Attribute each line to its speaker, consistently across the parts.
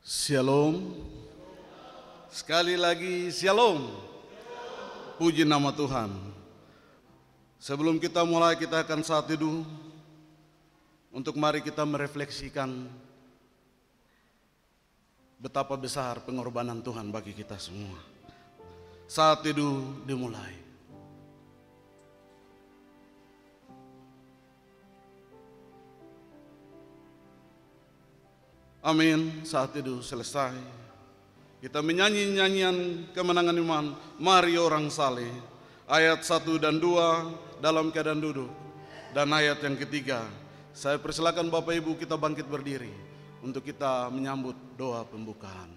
Speaker 1: Shalom. Sekali lagi shalom. Puji nama Tuhan. Sebelum kita mulai, kita akan saat teduh untuk mari kita merefleksikan betapa besar pengorbanan Tuhan bagi kita semua. Saat teduh dimulai. Amin. Saat itu selesai, kita menyanyi nyanyian kemenangan iman, mari orang saleh, ayat 1 dan 2 dalam keadaan duduk. Dan ayat yang ketiga, saya persilakan Bapak Ibu kita bangkit berdiri untuk kita menyambut doa pembukaan.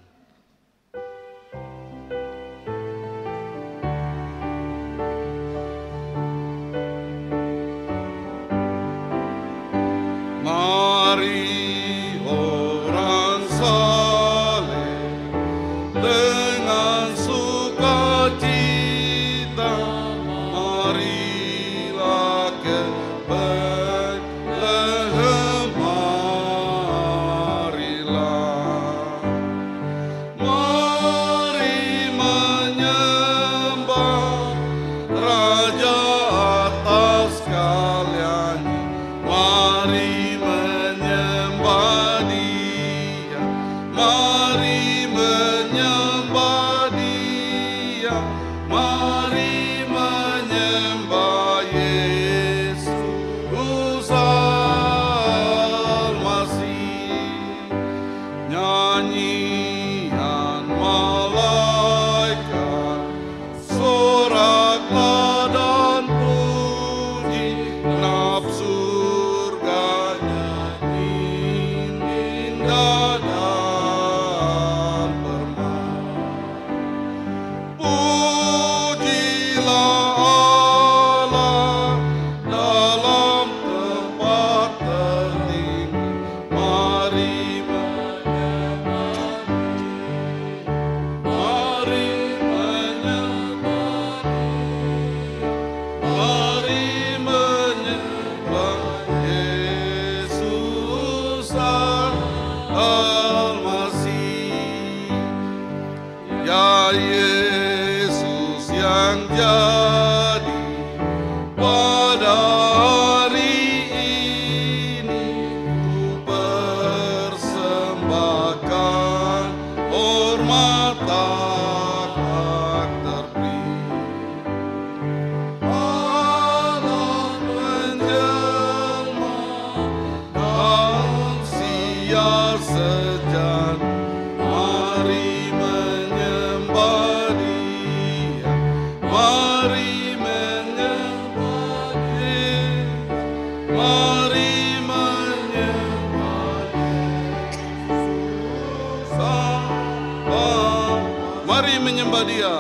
Speaker 1: Mari menyembah Dia,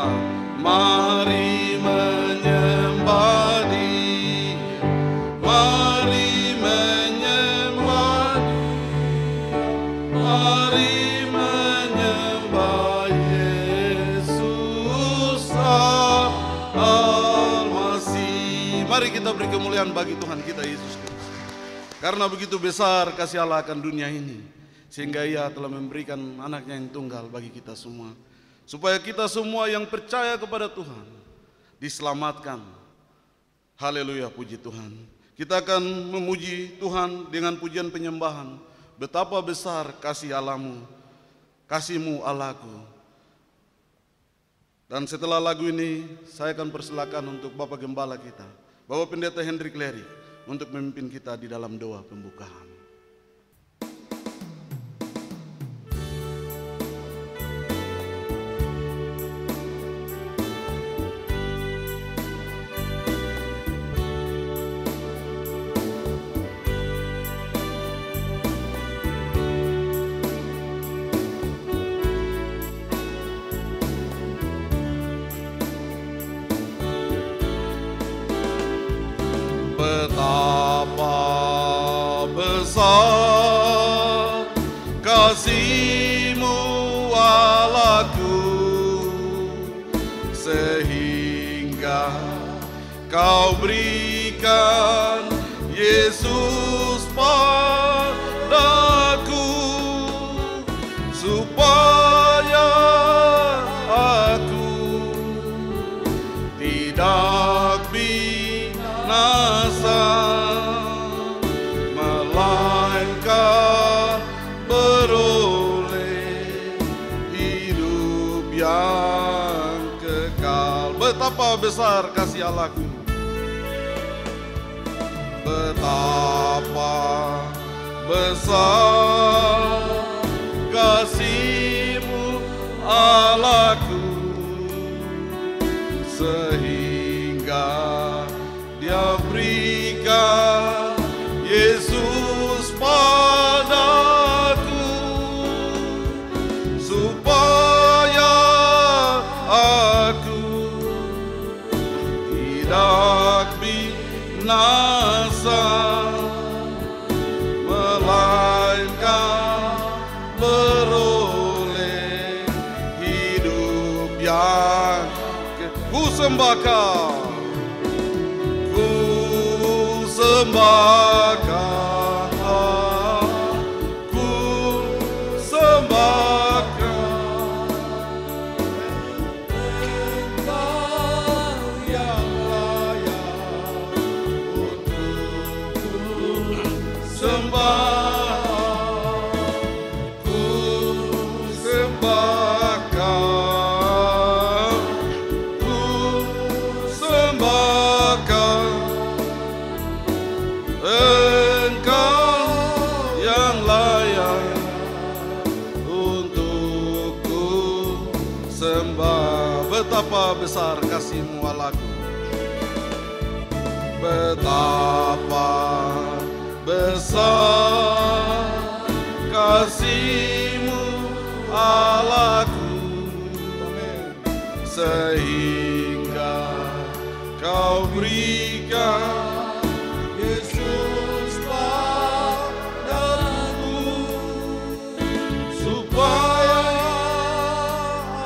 Speaker 1: mari menyembah Dia, mari menyembah Dia, mari menyembah Yesus Al-Masih. Mari kita beri kemuliaan bagi Tuhan kita Yesus Kristus. Karena begitu besar kasih Allah akan dunia ini, sehingga Ia telah memberikan anaknya yang tunggal bagi kita semua, supaya kita semua yang percaya kepada Tuhan diselamatkan. Haleluya, puji Tuhan. Kita akan memuji Tuhan dengan pujian penyembahan. Betapa besar kasih Allah-Mu, kasih-Mu Allahku. Dan setelah lagu ini, saya akan persilakan untuk Bapak Gembala kita, Bapak Pendeta Hendrik Leri, untuk memimpin kita di dalam doa pembukaan. Betapa besar kasih-Mu Allahku, sehingga Kau berikan Yesus padaku, supaya aku tidak binasa, melainkan beroleh hidup yang kekal. Betapa besar kasih Allahku, betapa besar kasih-Mu Allahku, sehingga Dia berikan Yesus padaku, supaya aku tidak binasa, melainkan beroleh hidup yang ku sembah Kau, ku sembah Kau, ku sembah Kau, Engkau yang layak untuk ku sembah, ku sembah Kau, ku sembah Kau, Engkau yang layak untuk ku sembah. Betapa besar kasih-Mu Allahku, betapa besar kasih-Mu Allahku, sehingga Kau berikan Yesus padaku, supaya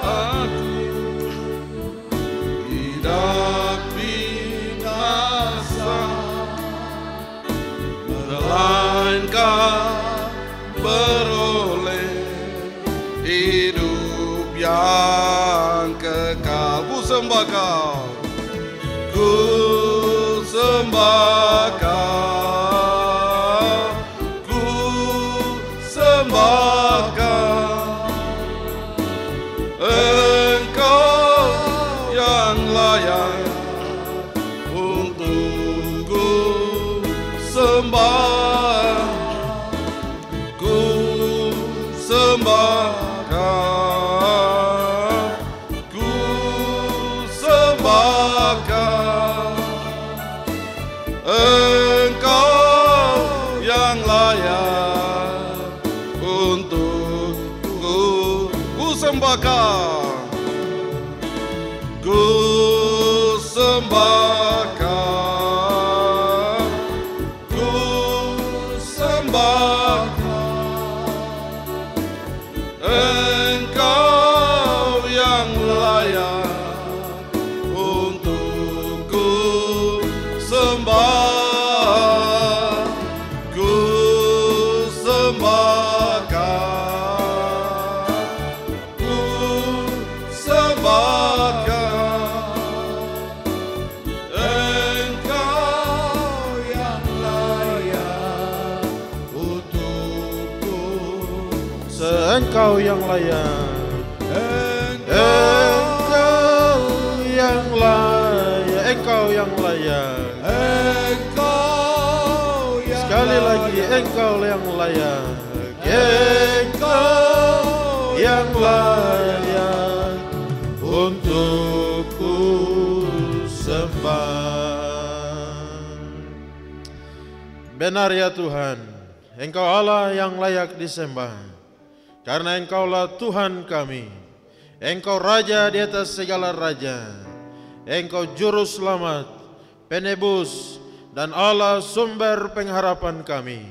Speaker 1: aku tidak binasa, melainkan beroleh hidup yang kekal. Ku sembah Kau, ku sembah Kau, ku sembah Kau, Engkau yang layak untuk ku sembah, ku sembah Kau, ku sembah Kau, Engkau yang layak untuk ku sembah Kau, ku sembah Kau, ku sembah Kau, Engkau yang layak untuk ku sembah, ku sembah Kau, ku sembah Kau, Engkau yang layak untuk ku sembah.
Speaker 2: Engkau yang layak, Engkau yang layak, Engkau yang layak,
Speaker 1: Engkau yang
Speaker 2: sekali lagi Engkau yang layak, Engkau yang layak untuk ku sembah. Benar ya Tuhan, Engkau Allah yang layak disembah, karena Engkaulah Tuhan kami, Engkau Raja di atas segala raja, Engkau Juru Selamat, Penebus, dan Allah sumber pengharapan kami.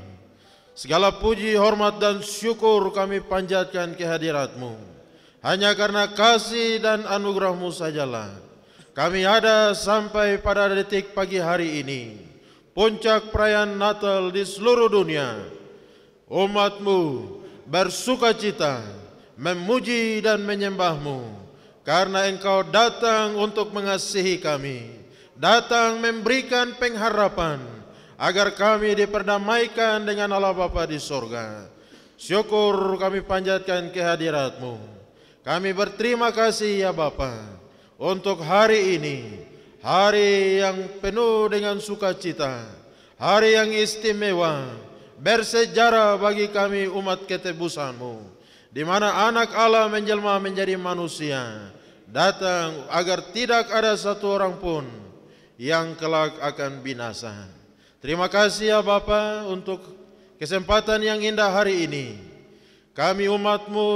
Speaker 2: Segala puji, hormat, dan syukur kami panjatkan kehadirat-Mu. Hanya karena kasih dan anugerah-Mu sajalah kami ada sampai pada detik pagi hari ini, puncak perayaan Natal di seluruh dunia. Umat-Mu bersuka cita memuji dan menyembah-Mu, karena Engkau datang untuk mengasihi kami, datang memberikan pengharapan, agar kami diperdamaikan dengan Allah Bapa di sorga. Syukur kami panjatkan kehadirat-Mu. Kami berterima kasih ya Bapa, untuk hari ini, hari yang penuh dengan sukacita, hari yang istimewa, bersejarah bagi kami umat ketebusan-Mu, di mana anak Allah menjelma menjadi manusia, datang agar tidak ada satu orang pun yang kelak akan binasa. Terima kasih ya Bapa untuk kesempatan yang indah hari ini. Kami umat-Mu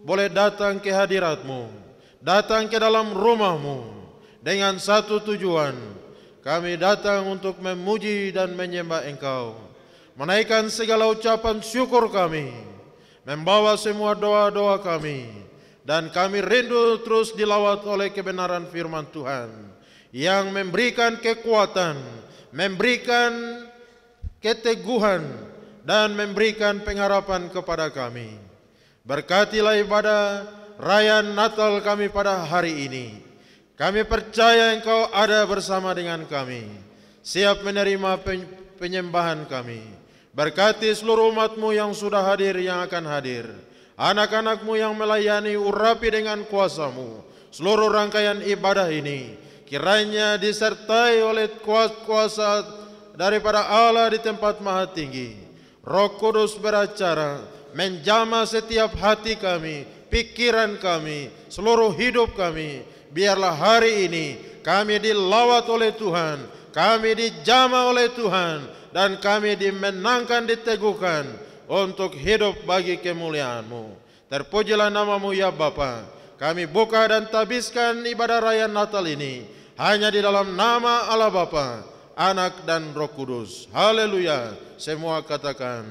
Speaker 2: boleh datang ke hadirat-Mu, datang ke dalam rumah-Mu dengan satu tujuan. Kami datang untuk memuji dan menyembah Engkau, menaikkan segala ucapan syukur kami, membawa semua doa-doa kami, dan kami rindu terus dilawat oleh kebenaran firman Tuhan yang memberikan kekuatan, memberikan keteguhan, dan memberikan pengharapan kepada kami. Berkatilah ibadah raya Natal kami pada hari ini. Kami percaya Engkau ada bersama dengan kami, siap menerima penyembahan kami. Berkati seluruh umat-Mu yang sudah hadir, yang akan hadir, anak-anak-Mu yang melayani, urapi dengan kuasa-Mu seluruh rangkaian ibadah ini. Kiranya disertai oleh kuasa daripada Allah di tempat maha tinggi. Roh Kudus beracara, menjamah setiap hati kami, pikiran kami, seluruh hidup kami. Biarlah hari ini kami dilawat oleh Tuhan, kami dijamah oleh Tuhan, dan kami dimenangkan, diteguhkan untuk hidup bagi kemuliaan-Mu. Terpujilah nama-Mu ya Bapa. Kami buka dan tabiskan ibadah raya Natal ini hanya di dalam nama Allah Bapa, Anak dan Roh Kudus. Haleluya. Semua katakan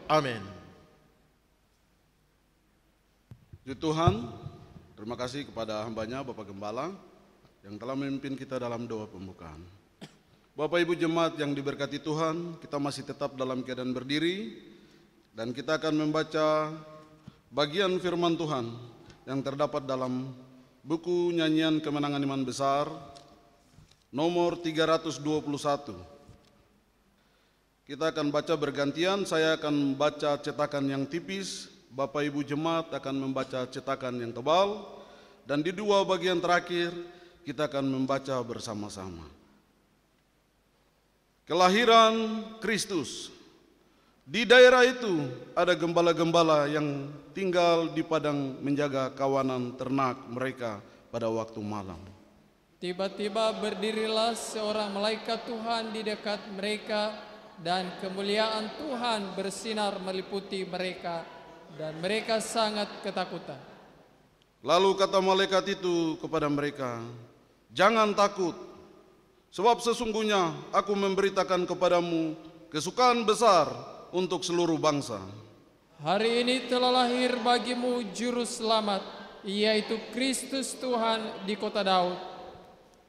Speaker 2: amin.
Speaker 1: Puji Tuhan, terima kasih kepada hamba-Nya Bapak Gembala yang telah memimpin kita dalam doa pembukaan. Bapak Ibu jemaat yang diberkati Tuhan, kita masih tetap dalam keadaan berdiri dan kita akan membaca bagian firman Tuhan yang terdapat dalam buku nyanyian Kemenangan Iman Besar nomor 321. Kita akan baca bergantian, saya akan membaca cetakan yang tipis, Bapak Ibu jemaat akan membaca cetakan yang tebal, dan di dua bagian terakhir kita akan membaca bersama-sama. Kelahiran Kristus. Di daerah itu ada gembala-gembala yang tinggal di padang menjaga kawanan ternak mereka pada waktu malam.
Speaker 3: Tiba-tiba berdirilah seorang malaikat Tuhan di dekat mereka, dan kemuliaan Tuhan bersinar meliputi mereka, dan mereka sangat ketakutan.
Speaker 1: Lalu kata malaikat itu kepada mereka, "Jangan takut, sebab sesungguhnya aku memberitakan kepadamu kesukaan besar untuk seluruh bangsa.
Speaker 3: Hari ini telah lahir bagimu juru selamat, yaitu Kristus Tuhan di kota Daud.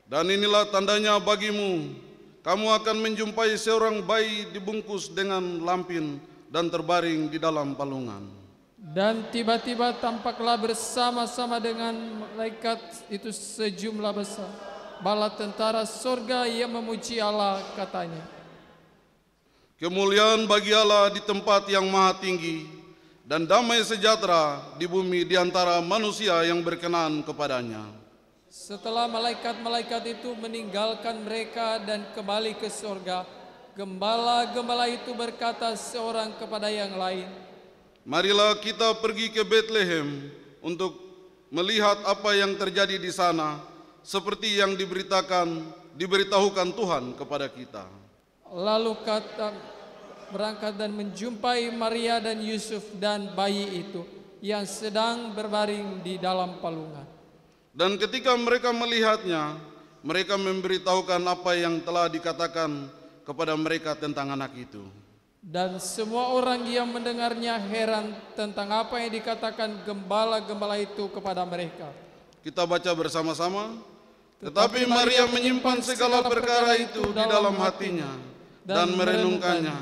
Speaker 1: Dan inilah tandanya bagimu, kamu akan menjumpai seorang bayi dibungkus dengan lampin dan terbaring di dalam palungan."
Speaker 3: Dan tiba-tiba tampaklah bersama-sama dengan malaikat itu sejumlah besar bala tentara sorga yang memuji Allah, katanya,
Speaker 1: "Kemuliaan bagi Allah di tempat yang maha tinggi, dan damai sejahtera di bumi di antara manusia yang berkenan kepadanya."
Speaker 3: Setelah malaikat-malaikat itu meninggalkan mereka dan kembali ke sorga, gembala-gembala itu berkata seorang kepada yang lain,
Speaker 1: "Marilah kita pergi ke Bethlehem untuk melihat apa yang terjadi di sana, seperti yang diberitahukan Tuhan kepada kita."
Speaker 3: Lalu berangkat dan menjumpai Maria dan Yusuf dan bayi itu yang sedang berbaring di dalam palungan.
Speaker 1: Dan ketika mereka melihatnya, mereka memberitahukan apa yang telah dikatakan kepada mereka tentang anak itu.
Speaker 3: Dan semua orang yang mendengarnya heran tentang apa yang dikatakan gembala-gembala itu kepada mereka.
Speaker 1: Kita baca bersama-sama. Tetapi Maria menyimpan segala perkara itu di dalam hatinya dan merenungkannya.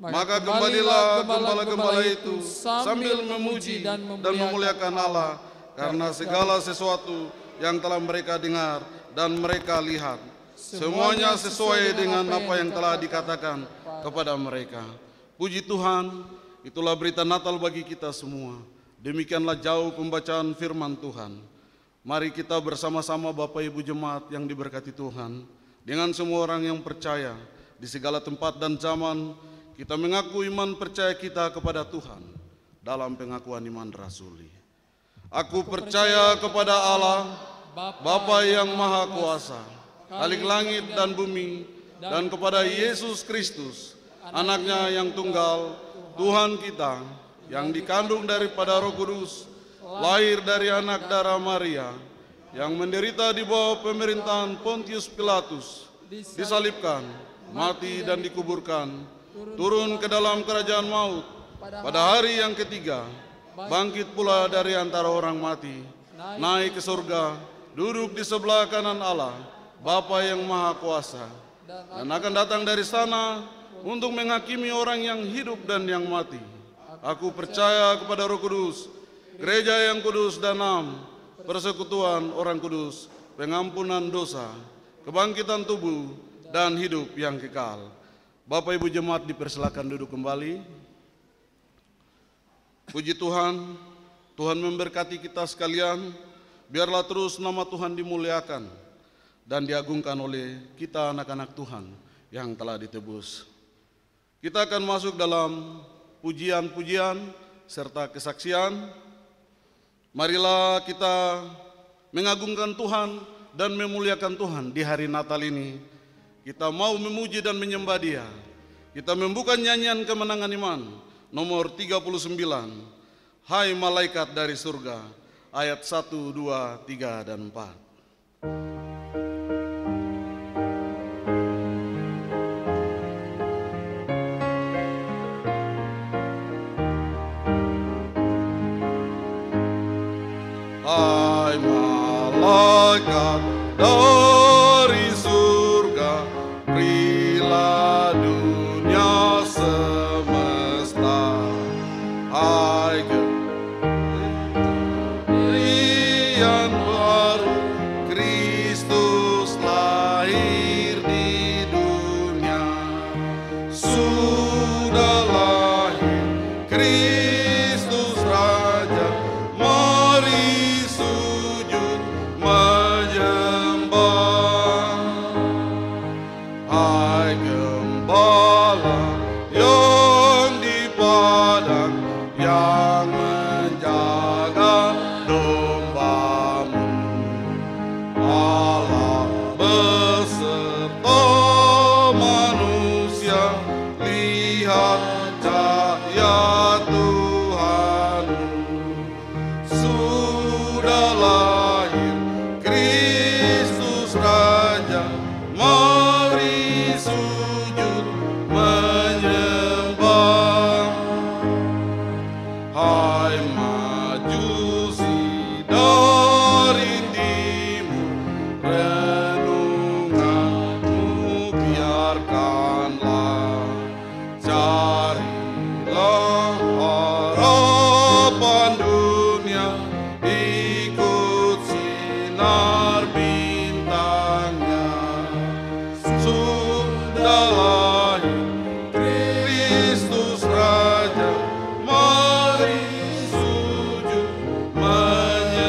Speaker 1: Maka kembalilah gembala-gembala itu sambil memuji dan memuliakan Allah, karena segala sesuatu yang telah mereka dengar dan mereka lihat, semuanya sesuai dengan apa yang telah dikatakan kepada mereka. Puji Tuhan, itulah berita Natal bagi kita semua. Demikianlah jauh pembacaan firman Tuhan. Mari kita bersama-sama Bapak Ibu Jemaat yang diberkati Tuhan, dengan semua orang yang percaya di segala tempat dan zaman, kita mengaku iman percaya kita kepada Tuhan dalam pengakuan iman rasuli. Aku percaya kepada Allah, Bapa yang Maha Kuasa, Khalik langit dan bumi, dan kepada Yesus Kristus, Anaknya yang tunggal, Tuhan kita, yang dikandung daripada Roh Kudus, lahir dari anak darah Maria, yang menderita di bawah pemerintahan Pontius Pilatus, disalibkan, mati dan dikuburkan, turun ke dalam kerajaan maut, pada hari yang ketiga, bangkit pula dari antara orang mati, naik ke surga, duduk di sebelah kanan Allah, Bapa yang Maha Kuasa, dan akan datang dari sana untuk menghakimi orang yang hidup dan yang mati. Aku percaya kepada Roh Kudus, gereja yang kudus dan am, persekutuan orang kudus, pengampunan dosa, kebangkitan tubuh, dan hidup yang kekal. Bapak Ibu Jemaat dipersilakan duduk kembali. Puji Tuhan, Tuhan memberkati kita sekalian. Biarlah terus nama Tuhan dimuliakan dan diagungkan oleh kita anak-anak Tuhan yang telah ditebus. Kita akan masuk dalam pujian-pujian serta kesaksian. Marilah kita mengagungkan Tuhan dan memuliakan Tuhan di hari Natal ini. Kita mau memuji dan menyembah Dia. Kita membuka nyanyian kemenangan iman nomor 39. Hai malaikat dari surga, ayat 1, 2, 3, dan 4. Hai malaikat dari surga, berilah dunia semesta. Hai keberian baru, Kristus lahir di dunia. Sudah lahir Kristus Raja, mari sujud menyembah. Hai gembala yang di padang, yang menjaga domba-Mu, Allah beserta manusia, lihat cahaya Tuhan-Mu. Sudah lahir Kristus Raja, mari sujud menyembah. Hai majusi dari timur, renunganmu biarkanlah. Carilah harapan dunia, ikut sinar bintangnya. Sudah lahir Kristus Raja, mari sujud menyembah.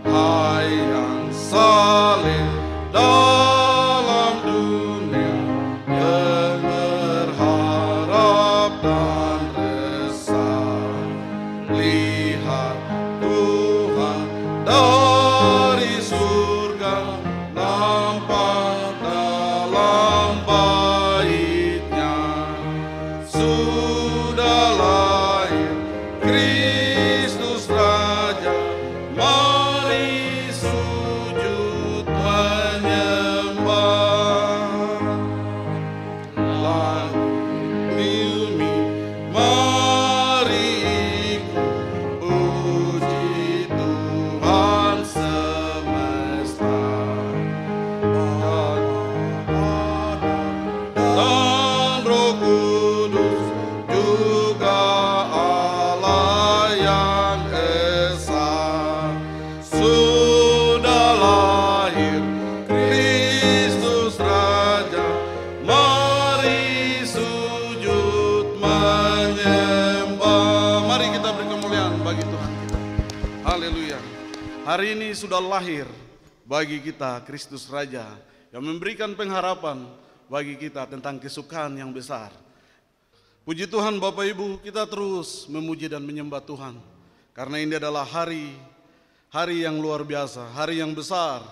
Speaker 1: Hai yang saleh dalam dunia, yang berharap dan resah, lihat Tuhan dari surga, nampak dalam bait-Nya. Sudah lahir Kristus Raja, mari sujud menyembah. Langit bumi, mari ikut puji Tuhan semesta. Dan hari ini sudah lahir bagi kita Kristus Raja yang memberikan pengharapan bagi kita tentang kesukaan yang besar. Puji Tuhan Bapak Ibu, kita terus memuji dan menyembah Tuhan. Karena ini adalah hari yang luar biasa, hari yang besar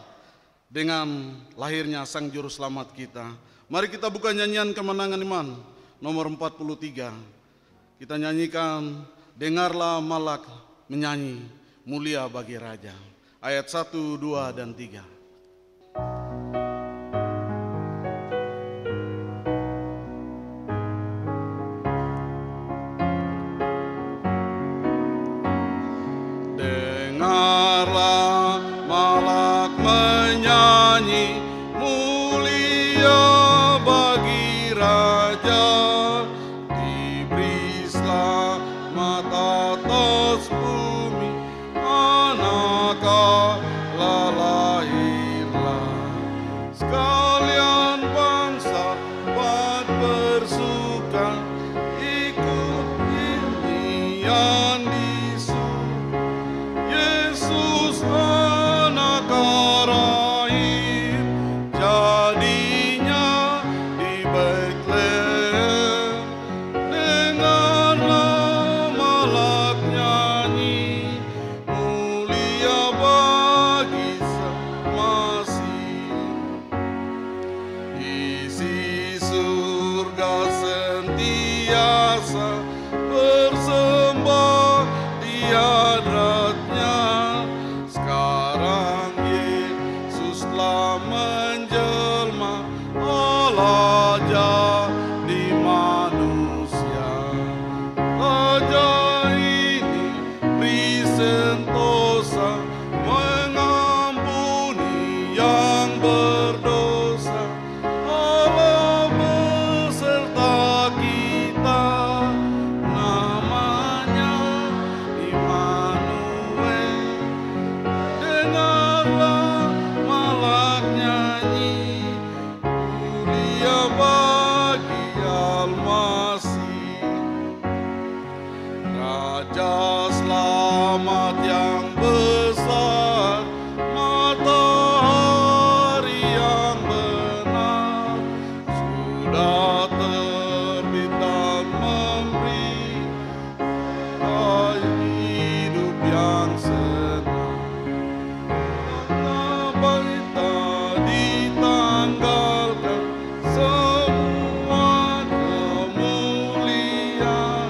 Speaker 1: dengan lahirnya Sang Juru Selamat kita. Mari kita buka nyanyian kemenangan iman nomor 43. Kita nyanyikan, dengarlah malak menyanyi, mulia bagi Raja. Ayat 1, 2, dan 3. Dengarlah malak menyanyi, mulia bagi Raja. Diberi selamat atas bumi, anak Allah lahirlah. Sekalian bangsa dapat bersuka, ikut nyanyian di surga. Yesus anak Rahim, jadinya di Betlehem. Dengarlah malak nyanyi, mulia bagi Sang Masih. Isi surga sentiasa bersembah di hadrat-Nya. Sekarang Yesus telah menjelma, Allah jadi manusia. Raja ini beri sentosa, mengampuni yang berdosa. Allah beserta kita, namanya Immanuel. Dengarlah malak nyanyi, mulia bagi Al-Masih. Raja selamat yang besar, matahari yang benar, sudah terbit dan memberi hidup yang senang. Karena ditanggalkan semua kemuliaan,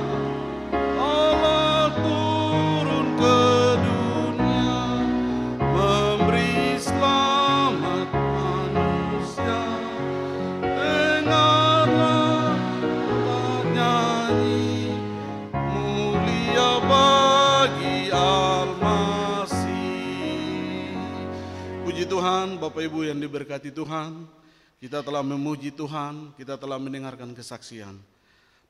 Speaker 1: Allah turun ke dunia, memberi selamat manusia. Dengarlah malak nyanyi, mulia bagi Al-Masih. Puji Tuhan, Bapak Ibu yang diberkati Tuhan, kita telah memuji Tuhan, kita telah mendengarkan kesaksian,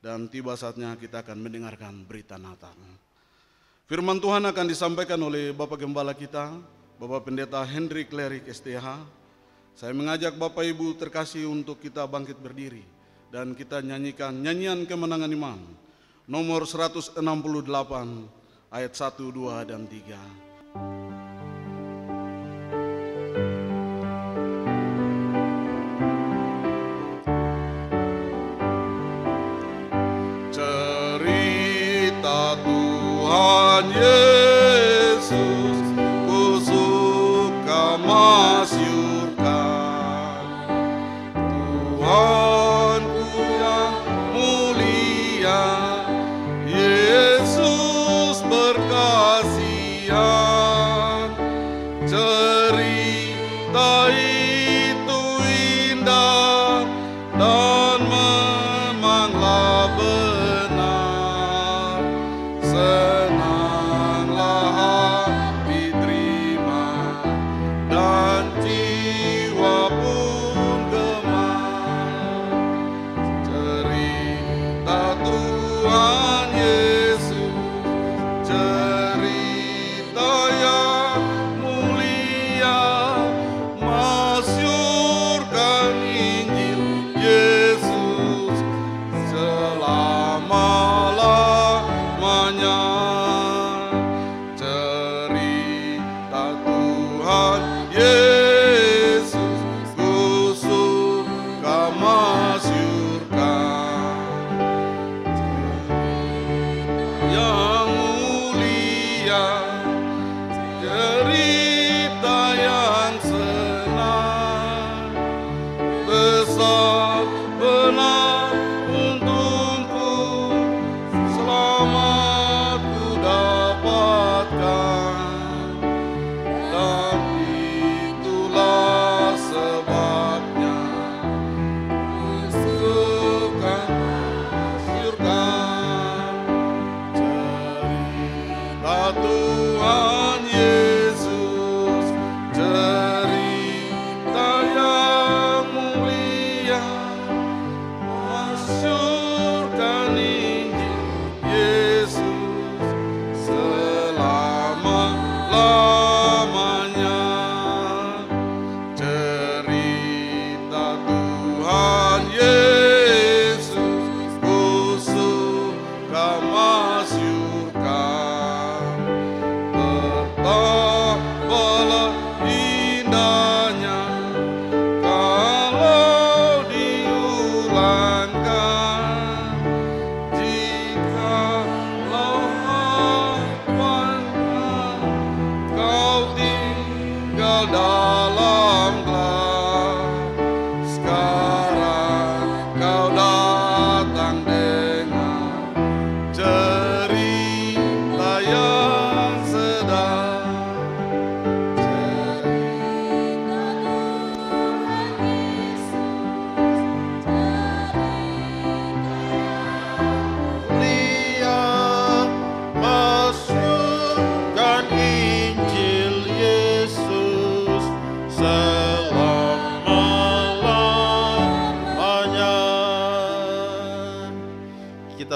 Speaker 1: dan tiba saatnya kita akan mendengarkan berita Natal. Firman Tuhan akan disampaikan oleh Bapak Gembala kita, Bapak Pendeta Henry Klerik STH. Saya mengajak Bapak Ibu terkasih untuk kita bangkit berdiri dan kita nyanyikan nyanyian kemenangan iman nomor 168 ayat 1, 2, dan 3. Cerita Tuhan Yesus ku suka masyurkan, Tuhanku yang mulia, Yesus berkasihan. Cerita itu indah dan memanglah benar. Senanglah hati terima dan jiwa pun gemar. Cerita Tuhan Yesus, cerita yang mulia, masyurkan Injil Yesus selama-lamanya. Cerita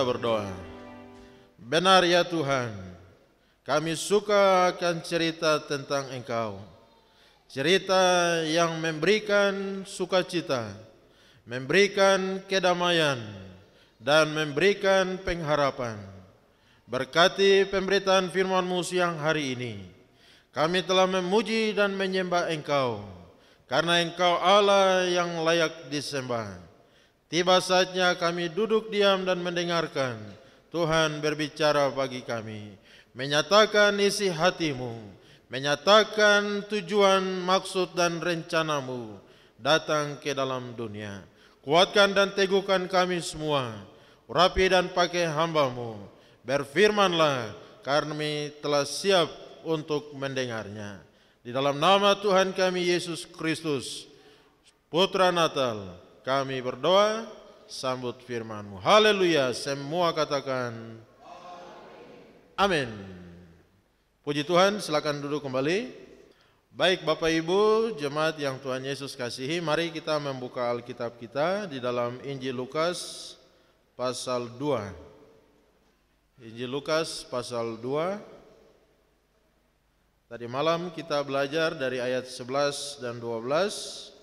Speaker 2: berdoa. Benar ya Tuhan, kami suka akan cerita tentang Engkau. Cerita yang memberikan sukacita, memberikan kedamaian, dan memberikan pengharapan. Berkati pemberitaan firman-Mu siang hari ini. Kami telah memuji dan menyembah Engkau, karena Engkau Allah yang layak disembah. Tiba saatnya kami duduk diam dan mendengarkan Tuhan berbicara bagi kami, menyatakan isi hati-Mu, menyatakan tujuan, maksud dan rencana-Mu datang ke dalam dunia. Kuatkan dan teguhkan kami semua, urapi dan pakai hamba-Mu. Berfirmanlah, kami telah siap untuk mendengarnya. Di dalam nama Tuhan kami Yesus Kristus, Putra Natal, kami berdoa, sambut firman-Mu. Haleluya, semua katakan amin. Puji Tuhan, silakan duduk kembali. Baik Bapak Ibu, jemaat yang Tuhan Yesus kasihi, mari kita membuka Alkitab kita di dalam Injil Lukas pasal 2. Injil Lukas pasal 2. Tadi malam kita belajar dari ayat 11 dan 12.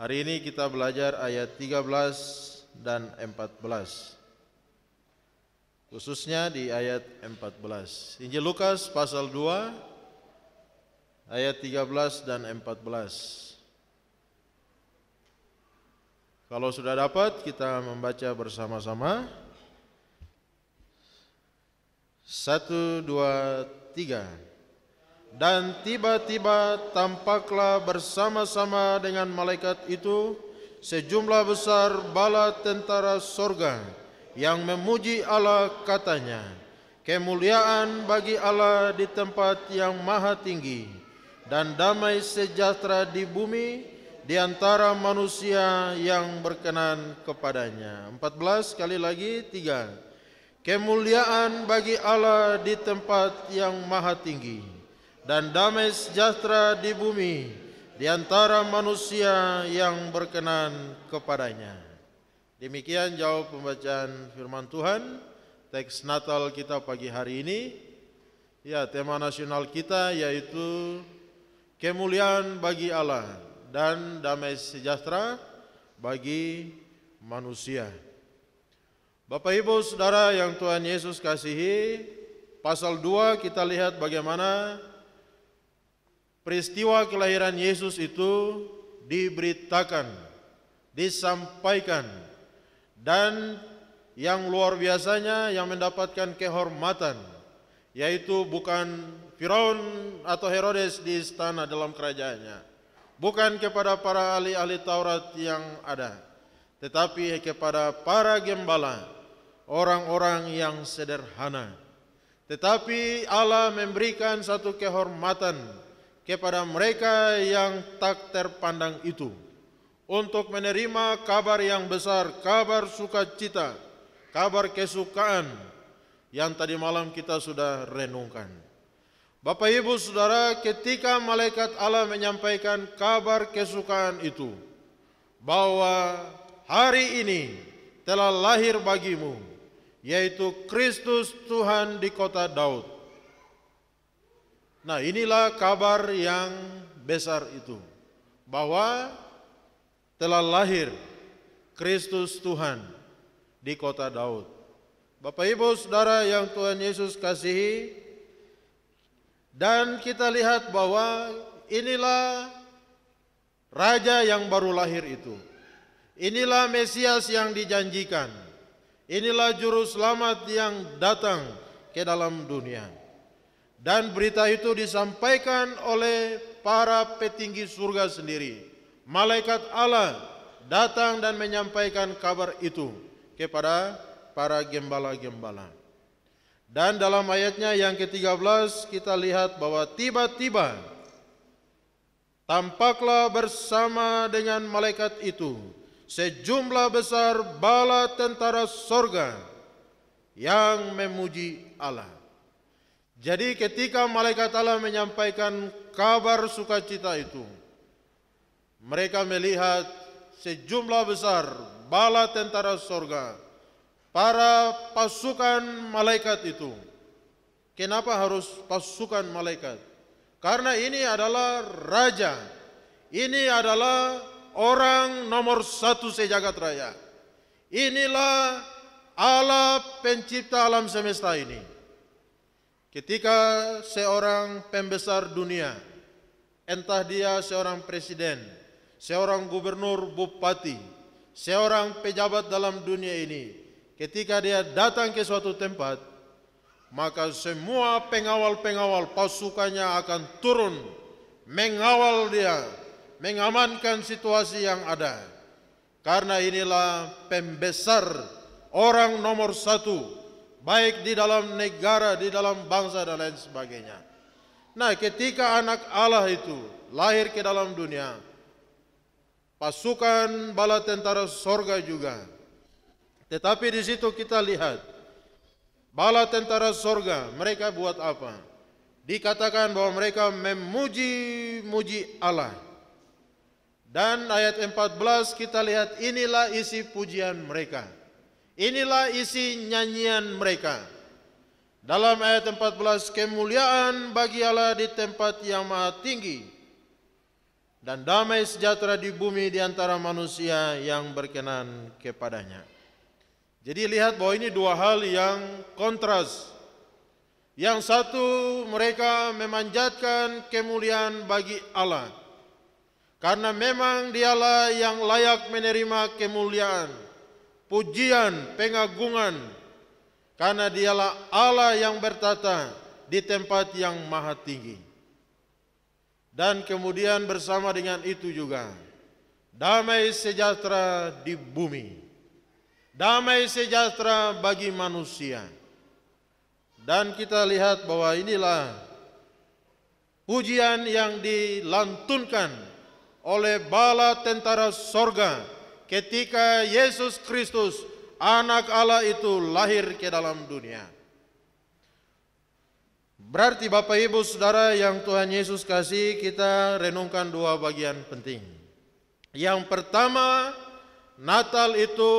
Speaker 2: Hari ini kita belajar ayat 13 dan 14. Khususnya di ayat 14. Injil Lukas pasal 2 ayat 13 dan 14. Kalau sudah dapat kita membaca bersama-sama. 1, 2, 3. Dan tiba-tiba tampaklah bersama-sama dengan malaikat itu sejumlah besar bala tentara sorga yang memuji Allah, katanya, kemuliaan bagi Allah di tempat yang maha tinggi, dan damai sejahtera di bumi di antara manusia yang berkenan kepadanya. 14 sekali lagi, 3. Kemuliaan bagi Allah di tempat yang maha tinggi, dan damai sejahtera di bumi di antara manusia yang berkenan kepadanya. Demikian jauh pembacaan firman Tuhan. Teks Natal kita pagi hari ini, ya, tema nasional kita yaitu kemuliaan bagi Allah dan damai sejahtera bagi manusia. Bapak Ibu Saudara yang Tuhan Yesus kasihi, pasal 2 kita lihat bagaimana peristiwa kelahiran Yesus itu diberitakan, disampaikan, dan yang luar biasanya yang mendapatkan kehormatan, yaitu bukan Firaun atau Herodes di istana dalam kerajaannya, bukan kepada para ahli-ahli Taurat yang ada, tetapi kepada para gembala, orang-orang yang sederhana. Tetapi Allah memberikan satu kehormatan kepada mereka yang tak terpandang itu, untuk menerima kabar yang besar, kabar sukacita, kabar kesukaan yang tadi malam kita sudah renungkan. Bapak Ibu Saudara, ketika malaikat Allah menyampaikan kabar kesukaan itu, bahwa hari ini telah lahir bagimu, yaitu Kristus Tuhan di kota Daud. Nah, inilah kabar yang besar itu, bahwa telah lahir Kristus Tuhan di kota Daud. Bapak Ibu Saudara yang Tuhan Yesus kasihi, dan kita lihat bahwa inilah Raja yang baru lahir itu. Inilah Mesias yang dijanjikan. Inilah Juru Selamat yang datang ke dalam dunia. Dan berita itu disampaikan oleh para petinggi surga sendiri. Malaikat Allah datang dan menyampaikan kabar itu kepada para gembala-gembala. Dan dalam ayatnya yang ke-13 kita lihat bahwa tiba-tiba tampaklah bersama dengan malaikat itu sejumlah besar bala tentara sorga yang memuji Allah. Jadi ketika malaikat Allah menyampaikan kabar sukacita itu, mereka melihat sejumlah besar bala tentara sorga, para pasukan malaikat itu. Kenapa harus pasukan malaikat? Karena ini adalah raja. Ini adalah orang nomor satu sejagat raya. Inilah Allah pencipta alam semesta ini. Ketika seorang pembesar dunia, entah dia seorang presiden, seorang gubernur, bupati, seorang pejabat dalam dunia ini, ketika dia datang ke suatu tempat, maka semua pengawal-pengawal pasukannya akan turun mengawal dia, mengamankan situasi yang ada. Karena inilah pembesar, orang nomor satu, baik di dalam negara, di dalam bangsa dan lain sebagainya. Nah, ketika anak Allah itu lahir ke dalam dunia, pasukan bala tentara sorga juga. Tetapi di situ kita lihat, bala tentara sorga, mereka buat apa? Dikatakan bahwa mereka memuji-muji Allah. Dan ayat 14 kita lihat, inilah isi pujian mereka. Inilah isi nyanyian mereka. Dalam ayat 14, kemuliaan bagi Allah di tempat yang maha tinggi, dan damai sejahtera di bumi di antara manusia yang berkenan kepadanya. Jadi lihat bahwa ini dua hal yang kontras. Yang satu, mereka memanjatkan kemuliaan bagi Allah, karena memang dialah yang layak menerima kemuliaan, pujian, pengagungan, karena dialah Allah yang bertata di tempat yang maha tinggi. Dan kemudian bersama dengan itu juga, damai sejahtera di bumi, damai sejahtera bagi manusia. Dan kita lihat bahwa inilah pujian yang dilantunkan oleh bala tentara sorga ketika Yesus Kristus, anak Allah itu lahir ke dalam dunia. Berarti Bapak Ibu Saudara yang Tuhan Yesus kasih, kita renungkan dua bagian penting. Yang pertama, Natal itu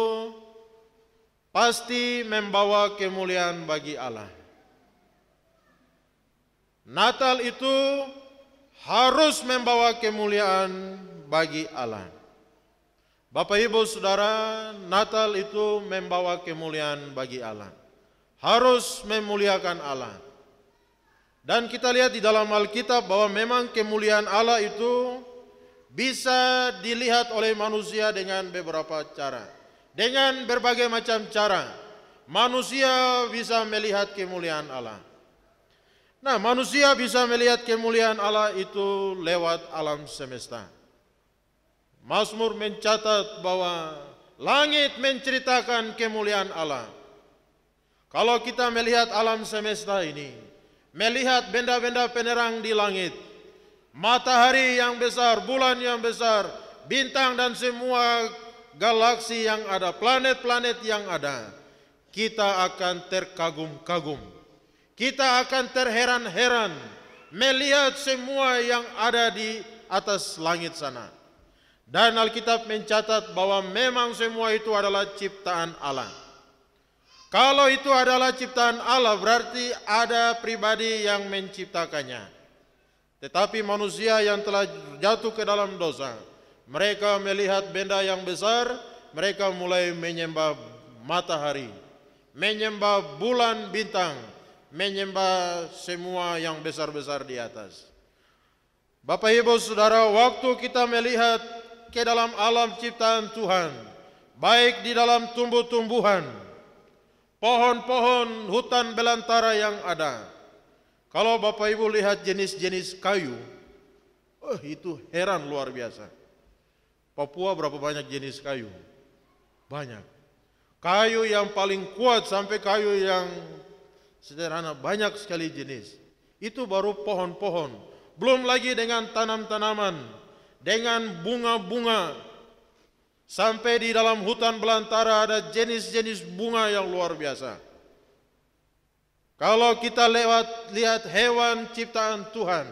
Speaker 2: pasti membawa kemuliaan bagi Allah. Natal itu harus membawa kemuliaan bagi Allah. Bapak Ibu Saudara, Natal itu membawa kemuliaan bagi Allah. Harus memuliakan Allah. Dan kita lihat di dalam Alkitab bahwa memang kemuliaan Allah itu bisa dilihat oleh manusia dengan beberapa cara. Dengan berbagai macam cara, manusia bisa melihat kemuliaan Allah. Nah, manusia bisa melihat kemuliaan Allah itu lewat alam semesta. Mazmur mencatat bahwa langit menceritakan kemuliaan Allah. Kalau kita melihat alam semesta ini, melihat benda-benda penerang di langit, matahari yang besar, bulan yang besar, bintang dan semua galaksi yang ada, planet-planet yang ada, kita akan terkagum-kagum. Kita akan terheran-heran melihat semua yang ada di atas langit sana. Dan Alkitab mencatat bahwa memang semua itu adalah ciptaan Allah. Kalau itu adalah ciptaan Allah, berarti ada pribadi yang menciptakannya. Tetapi manusia yang telah jatuh ke dalam dosa, mereka melihat benda yang besar, mereka mulai menyembah matahari, menyembah bulan bintang, menyembah semua yang besar-besar di atas. Bapak Ibu Saudara, waktu kita melihat ke dalam alam ciptaan Tuhan, baik di dalam tumbuh-tumbuhan, pohon-pohon, hutan belantara yang ada. Kalau Bapak Ibu lihat jenis-jenis kayu, itu heran luar biasa. Papua berapa banyak jenis kayu? Banyak. Kayu yang paling kuat sampai kayu yang sederhana, banyak sekali jenis. Itu baru pohon-pohon. Belum lagi dengan tanam-tanaman, dengan bunga-bunga. Sampai di dalam hutan belantara ada jenis-jenis bunga yang luar biasa. Kalau kita lihat hewan ciptaan Tuhan,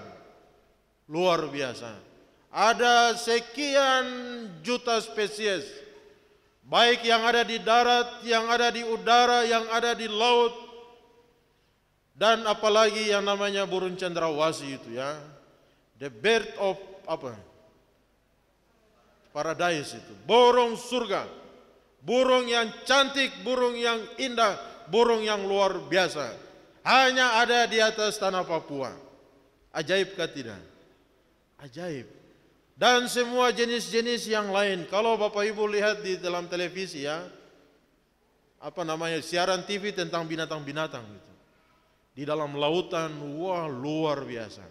Speaker 2: luar biasa. Ada sekian juta spesies. baik yang ada di darat, yang ada di udara, yang ada di laut, dan apalagi yang namanya burung cendrawasih itu ya, the bird of paradise itu, burung surga, burung yang cantik, burung yang indah, burung yang luar biasa, hanya ada di atas tanah Papua. Ajaib kah tidak? Ajaib. Dan semua jenis-jenis yang lain. Kalau Bapak Ibu lihat di dalam televisi ya, siaran TV tentang binatang-binatang itu. Di dalam lautan, wah luar biasa.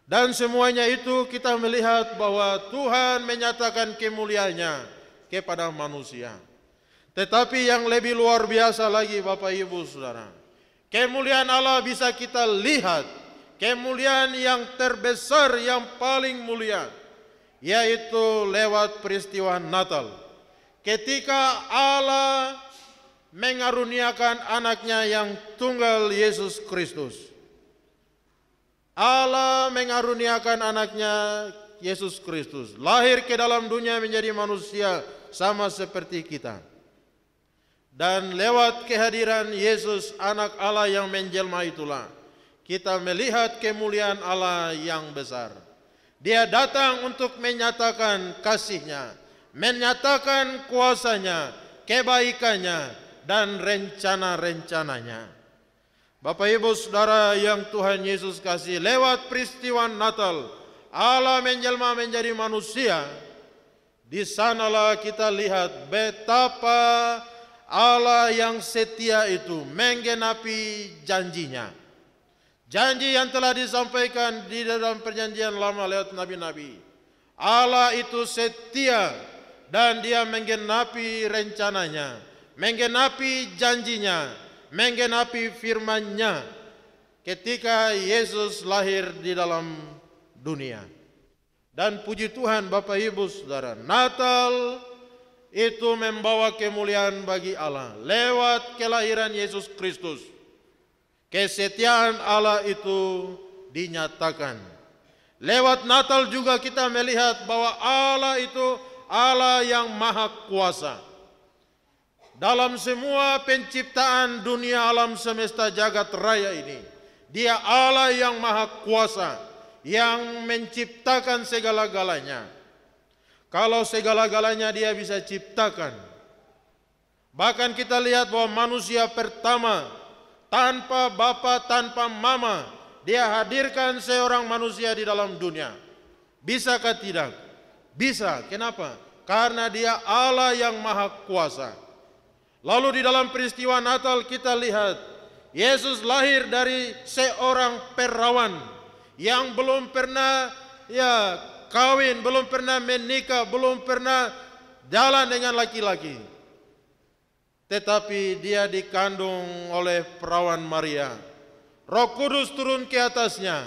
Speaker 2: Dan semuanya itu kita melihat bahwa Tuhan menyatakan kemuliaannya kepada manusia. Tetapi yang lebih luar biasa lagi Bapak Ibu Saudara, kemuliaan Allah bisa kita lihat, kemuliaan yang terbesar, yang paling mulia, yaitu lewat peristiwa Natal. Ketika Allah mengaruniakan anaknya yang tunggal Yesus Kristus. Allah mengaruniakan anaknya Yesus Kristus, lahir ke dalam dunia menjadi manusia sama seperti kita. Dan lewat kehadiran Yesus anak Allah yang menjelma itulah kita melihat kemuliaan Allah yang besar. Dia datang untuk menyatakan kasih-Nya, menyatakan kuasa-Nya, kebaikannya, dan rencana-rencananya. Bapak Ibu Saudara yang Tuhan Yesus kasih, lewat peristiwa Natal, Allah menjelma menjadi manusia. Di sanalah kita lihat betapa Allah yang setia itu menggenapi janjinya. Janji yang telah disampaikan di dalam perjanjian lama lewat nabi-nabi. Allah itu setia dan Dia menggenapi rencananya, menggenapi janjinya, menggenapi firman-Nya ketika Yesus lahir di dalam dunia. Dan puji Tuhan Bapak Ibu Saudara, Natal itu membawa kemuliaan bagi Allah lewat kelahiran Yesus Kristus. Kesetiaan Allah itu dinyatakan. Lewat Natal juga kita melihat bahwa Allah itu Allah yang maha kuasa. Dalam semua penciptaan dunia alam semesta jagat raya ini, Dia Allah yang maha kuasa, yang menciptakan segala-galanya. Kalau segala-galanya Dia bisa ciptakan. Bahkan kita lihat bahwa manusia pertama, tanpa bapa, tanpa mama, Dia hadirkan seorang manusia di dalam dunia. Bisakah tidak? Bisa. Kenapa? Karena Dia Allah yang maha kuasa. Lalu di dalam peristiwa Natal kita lihat Yesus lahir dari seorang perawan yang belum pernah kawin, belum pernah menikah, belum pernah jalan dengan laki-laki. Tetapi dia dikandung oleh perawan Maria. Roh Kudus turun ke atasnya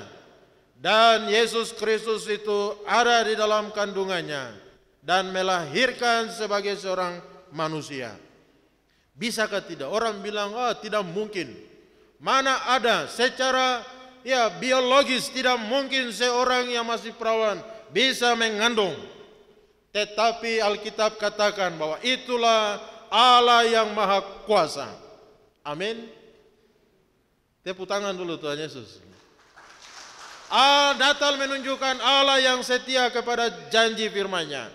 Speaker 2: dan Yesus Kristus itu ada di dalam kandungannya dan melahirkan sebagai seorang manusia. Bisakah tidak? Orang bilang, tidak mungkin. Mana ada secara biologis tidak mungkin seorang yang masih perawan bisa mengandung. Tetapi Alkitab katakan bahwa itulah Allah yang maha kuasa. Amin. Tepuk tangan dulu Tuhan Yesus. Natal menunjukkan Allah yang setia kepada janji firman-Nya.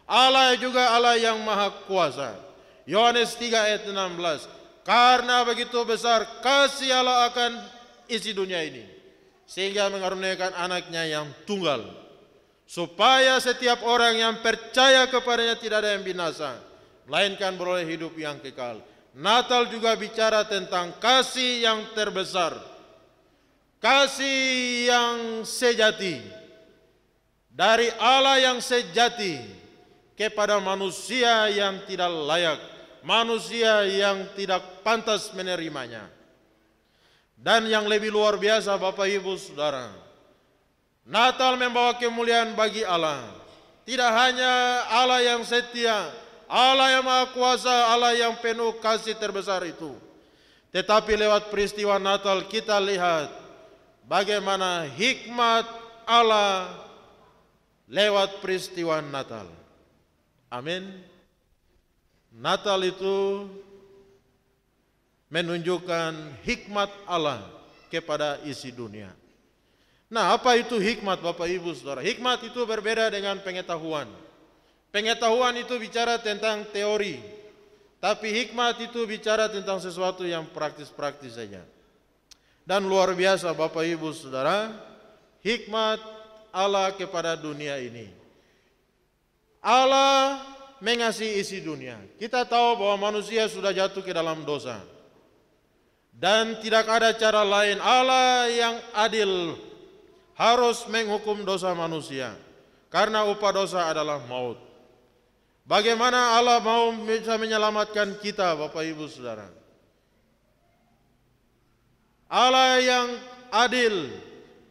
Speaker 2: Allah juga Allah yang maha kuasa. Yohanes 3 ayat 16. Karena begitu besar kasih Allah akan isi dunia ini, sehingga mengaruniakan anaknya yang tunggal, supaya setiap orang yang percaya kepadanya tidak ada yang binasa, melainkan beroleh hidup yang kekal. Natal juga bicara tentang kasih yang terbesar, kasih yang sejati dari Allah yang sejati kepada manusia yang tidak layak, manusia yang tidak pantas menerimanya. Dan yang lebih luar biasa Bapak Ibu Saudara, Natal membawa kemuliaan bagi Allah. Tidak hanya Allah yang setia, Allah yang maha kuasa, Allah yang penuh kasih terbesar itu, tetapi lewat peristiwa Natal kita lihat bagaimana hikmat Allah lewat peristiwa Natal. Amin. Natal itu menunjukkan hikmat Allah kepada isi dunia. Nah, apa itu hikmat, Bapak Ibu Saudara? Hikmat itu berbeda dengan pengetahuan. Pengetahuan itu bicara tentang teori, tapi hikmat itu bicara tentang sesuatu yang praktis-praktis saja. Dan luar biasa, Bapak Ibu Saudara, hikmat Allah kepada dunia ini. Allah mengasihi isi dunia. Kita tahu bahwa manusia sudah jatuh ke dalam dosa. Dan tidak ada cara lain. Allah yang adil harus menghukum dosa manusia. Karena upah dosa adalah maut. Bagaimana Allah mau bisa menyelamatkan kita, Bapak Ibu Saudara? Allah yang adil,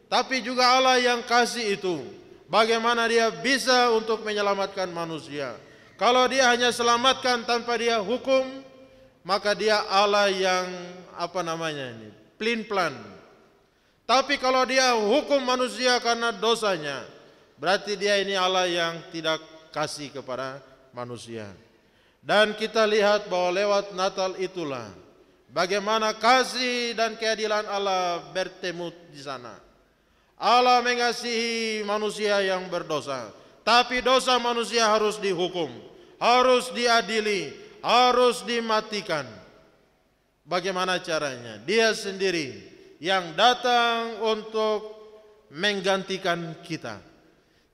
Speaker 2: tapi juga Allah yang kasih itu. Bagaimana dia bisa untuk menyelamatkan manusia? Kalau dia hanya selamatkan tanpa dia hukum, maka dia Allah yang pelin-pelan. Tapi kalau dia hukum manusia karena dosanya, berarti dia ini Allah yang tidak kasih kepada manusia. Dan kita lihat bahwa lewat Natal itulah bagaimana kasih dan keadilan Allah bertemu di sana. Allah mengasihi manusia yang berdosa, tapi dosa manusia harus dihukum, harus diadili, harus dimatikan. Bagaimana caranya? Dia sendiri yang datang untuk menggantikan kita.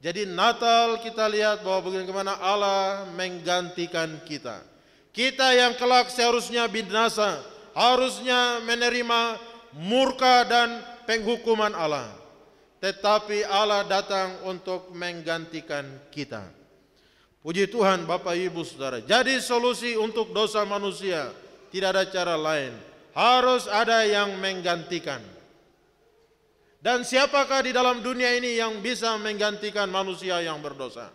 Speaker 2: Jadi Natal kita lihat bahwa bagaimana Allah menggantikan kita. Kita yang kelak seharusnya binasa, harusnya menerima murka dan penghukuman Allah. Tetapi Allah datang untuk menggantikan kita. Puji Tuhan Bapak Ibu Saudara. Jadi solusi untuk dosa manusia tidak ada cara lain. Harus ada yang menggantikan. Dan siapakah di dalam dunia ini yang bisa menggantikan manusia yang berdosa?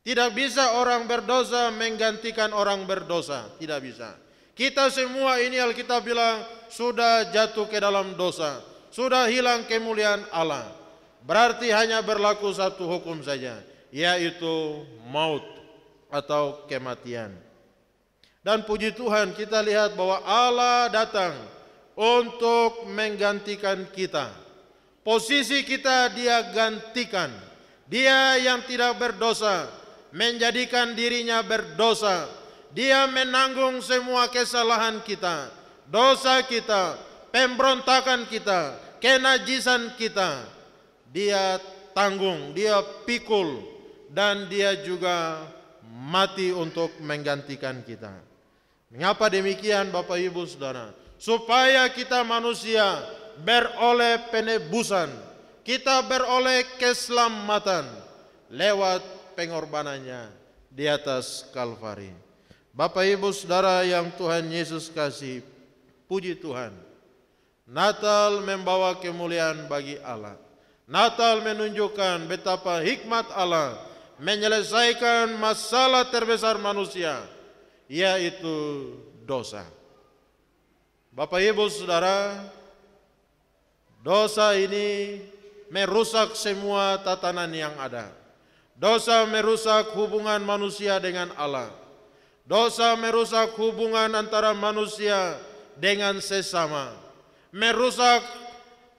Speaker 2: Tidak bisa orang berdosa menggantikan orang berdosa. Tidak bisa. Kita semua ini Alkitab bilang sudah jatuh ke dalam dosa. Sudah hilang kemuliaan Allah. Berarti hanya berlaku satu hukum saja, yaitu maut atau kematian. Dan puji Tuhan kita lihat bahwa Allah datang untuk menggantikan kita. Posisi kita dia gantikan. Dia yang tidak berdosa menjadikan dirinya berdosa. Dia menanggung semua kesalahan kita, dosa kita, pemberontakan kita, kenajisan kita. Dia tanggung, dia pikul, dan dia juga mati untuk menggantikan kita. Mengapa demikian Bapak Ibu Saudara? Supaya kita manusia beroleh penebusan, kita beroleh keselamatan lewat pengorbanannya di atas Kalvari. Bapak Ibu Saudara yang Tuhan Yesus kasih, puji Tuhan. Natal membawa kemuliaan bagi Allah. Natal menunjukkan betapa hikmat Allah menyelesaikan masalah terbesar manusia, yaitu dosa. Bapak Ibu Saudara, dosa ini merusak semua tatanan yang ada. Dosa merusak hubungan manusia dengan Allah. Dosa merusak hubungan antara manusia dengan sesama. Merusak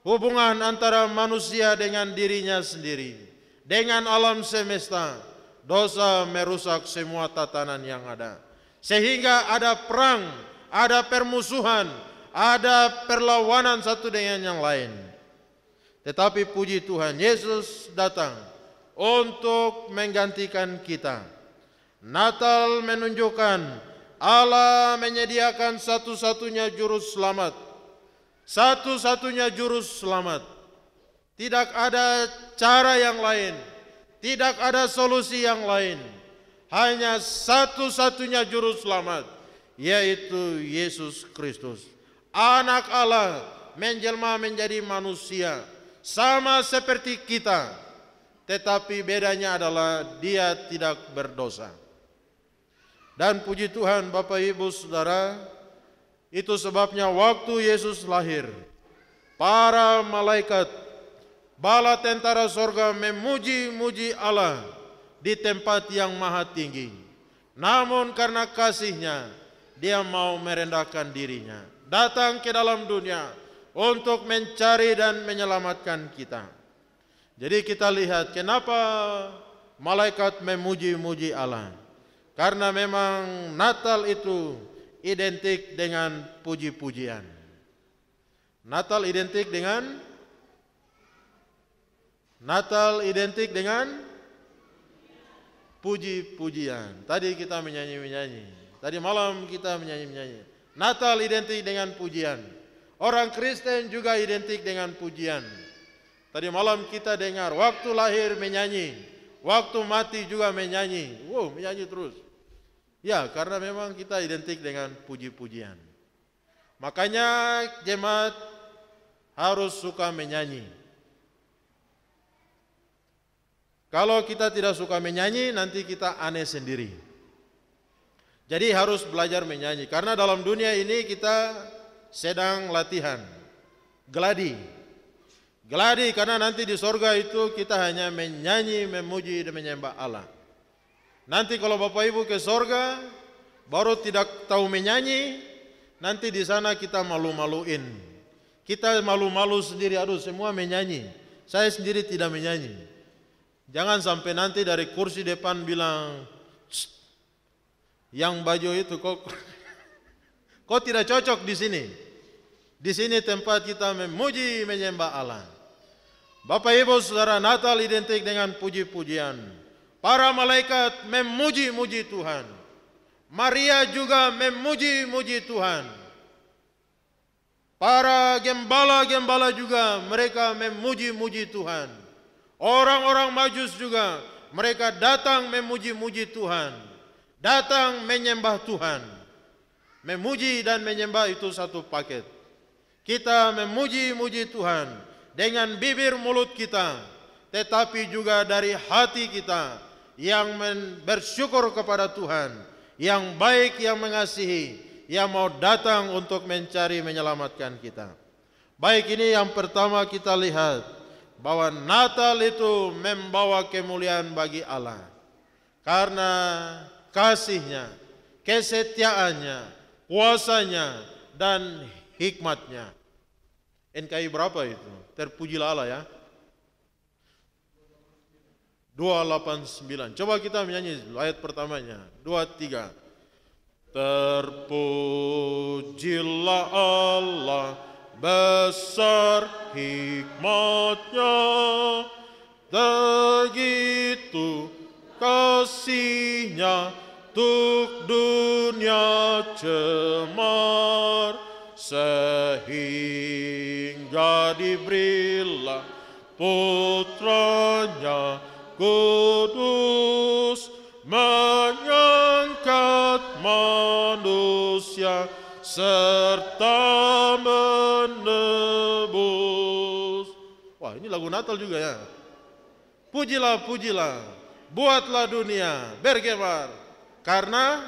Speaker 2: hubungan antara manusia dengan dirinya sendiri, dengan alam semesta. Dosa merusak semua tatanan yang ada. Sehingga ada perang, ada permusuhan, ada perlawanan satu dengan yang lain. Tetapi puji Tuhan, Yesus datang untuk menggantikan kita. Natal menunjukkan Allah menyediakan satu-satunya juru selamat. Satu-satunya juru selamat. Tidak ada cara yang lain. Tidak ada solusi yang lain. Hanya satu-satunya juru selamat, yaitu Yesus Kristus. Anak Allah menjelma menjadi manusia, sama seperti kita. Tetapi bedanya adalah dia tidak berdosa. Dan puji Tuhan Bapak Ibu Saudara, itu sebabnya waktu Yesus lahir, para malaikat, bala tentara sorga memuji-muji Allah di tempat yang maha tinggi. namun karena kasih-Nya Dia mau merendahkan dirinya, datang ke dalam dunia untuk mencari dan menyelamatkan kita. Jadi kita lihat kenapa malaikat memuji-muji Allah. Karena memang Natal itu identik dengan puji-pujian. Natal identik dengan puji-pujian. Tadi kita menyanyi-menyanyi. Tadi malam kita menyanyi-menyanyi. Natal identik dengan pujian. Orang Kristen juga identik dengan pujian. Tadi malam kita dengar waktu lahir menyanyi, waktu mati juga menyanyi. Wow, menyanyi terus. Ya, karena memang kita identik dengan puji-pujian. Makanya jemaat harus suka menyanyi. Kalau kita tidak suka menyanyi, nanti kita aneh sendiri. Jadi harus belajar menyanyi. Karena dalam dunia ini kita sedang latihan. Gladi karena nanti di sorga itu kita hanya menyanyi, memuji dan menyembah Allah. Nanti kalau Bapak Ibu ke sorga baru tidak tahu menyanyi, nanti di sana kita malu-maluin. Kita malu-malu sendiri, aduh semua menyanyi, saya sendiri tidak menyanyi. Jangan sampai nanti dari kursi depan bilang, yang baju itu kok tidak cocok di sini. Di sini tempat kita memuji, menyembah Allah. Bapak Ibu Saudara, Natal identik dengan puji-pujian. Para malaikat memuji-muji Tuhan. Maria juga memuji-muji Tuhan. Para gembala-gembala juga mereka memuji-muji Tuhan. Orang-orang Majus juga mereka datang memuji-muji Tuhan. Datang menyembah Tuhan. Memuji dan menyembah itu satu paket. Kita memuji-muji Tuhan dengan bibir mulut kita, tetapi juga dari hati kita yang bersyukur kepada Tuhan, yang baik, yang mengasihi, yang mau datang untuk mencari menyelamatkan kita. Baik, ini yang pertama kita lihat bahwa Natal itu membawa kemuliaan bagi Allah karena kasih-Nya, kesetiaannya, kuasanya dan hikmatnya. NKI berapa itu? Terpujilah Allah ya. 289. Coba kita menyanyi ayat pertamanya. 2, 3. Terpujilah Allah, besar hikmatnya, begitu kasih-Nya untuk dunia cemar, sehingga diberilah putranya kudus, mengangkat manusia serta menebus. Wah, ini lagu Natal juga ya. Pujilah, pujilah, buatlah dunia bergemar karena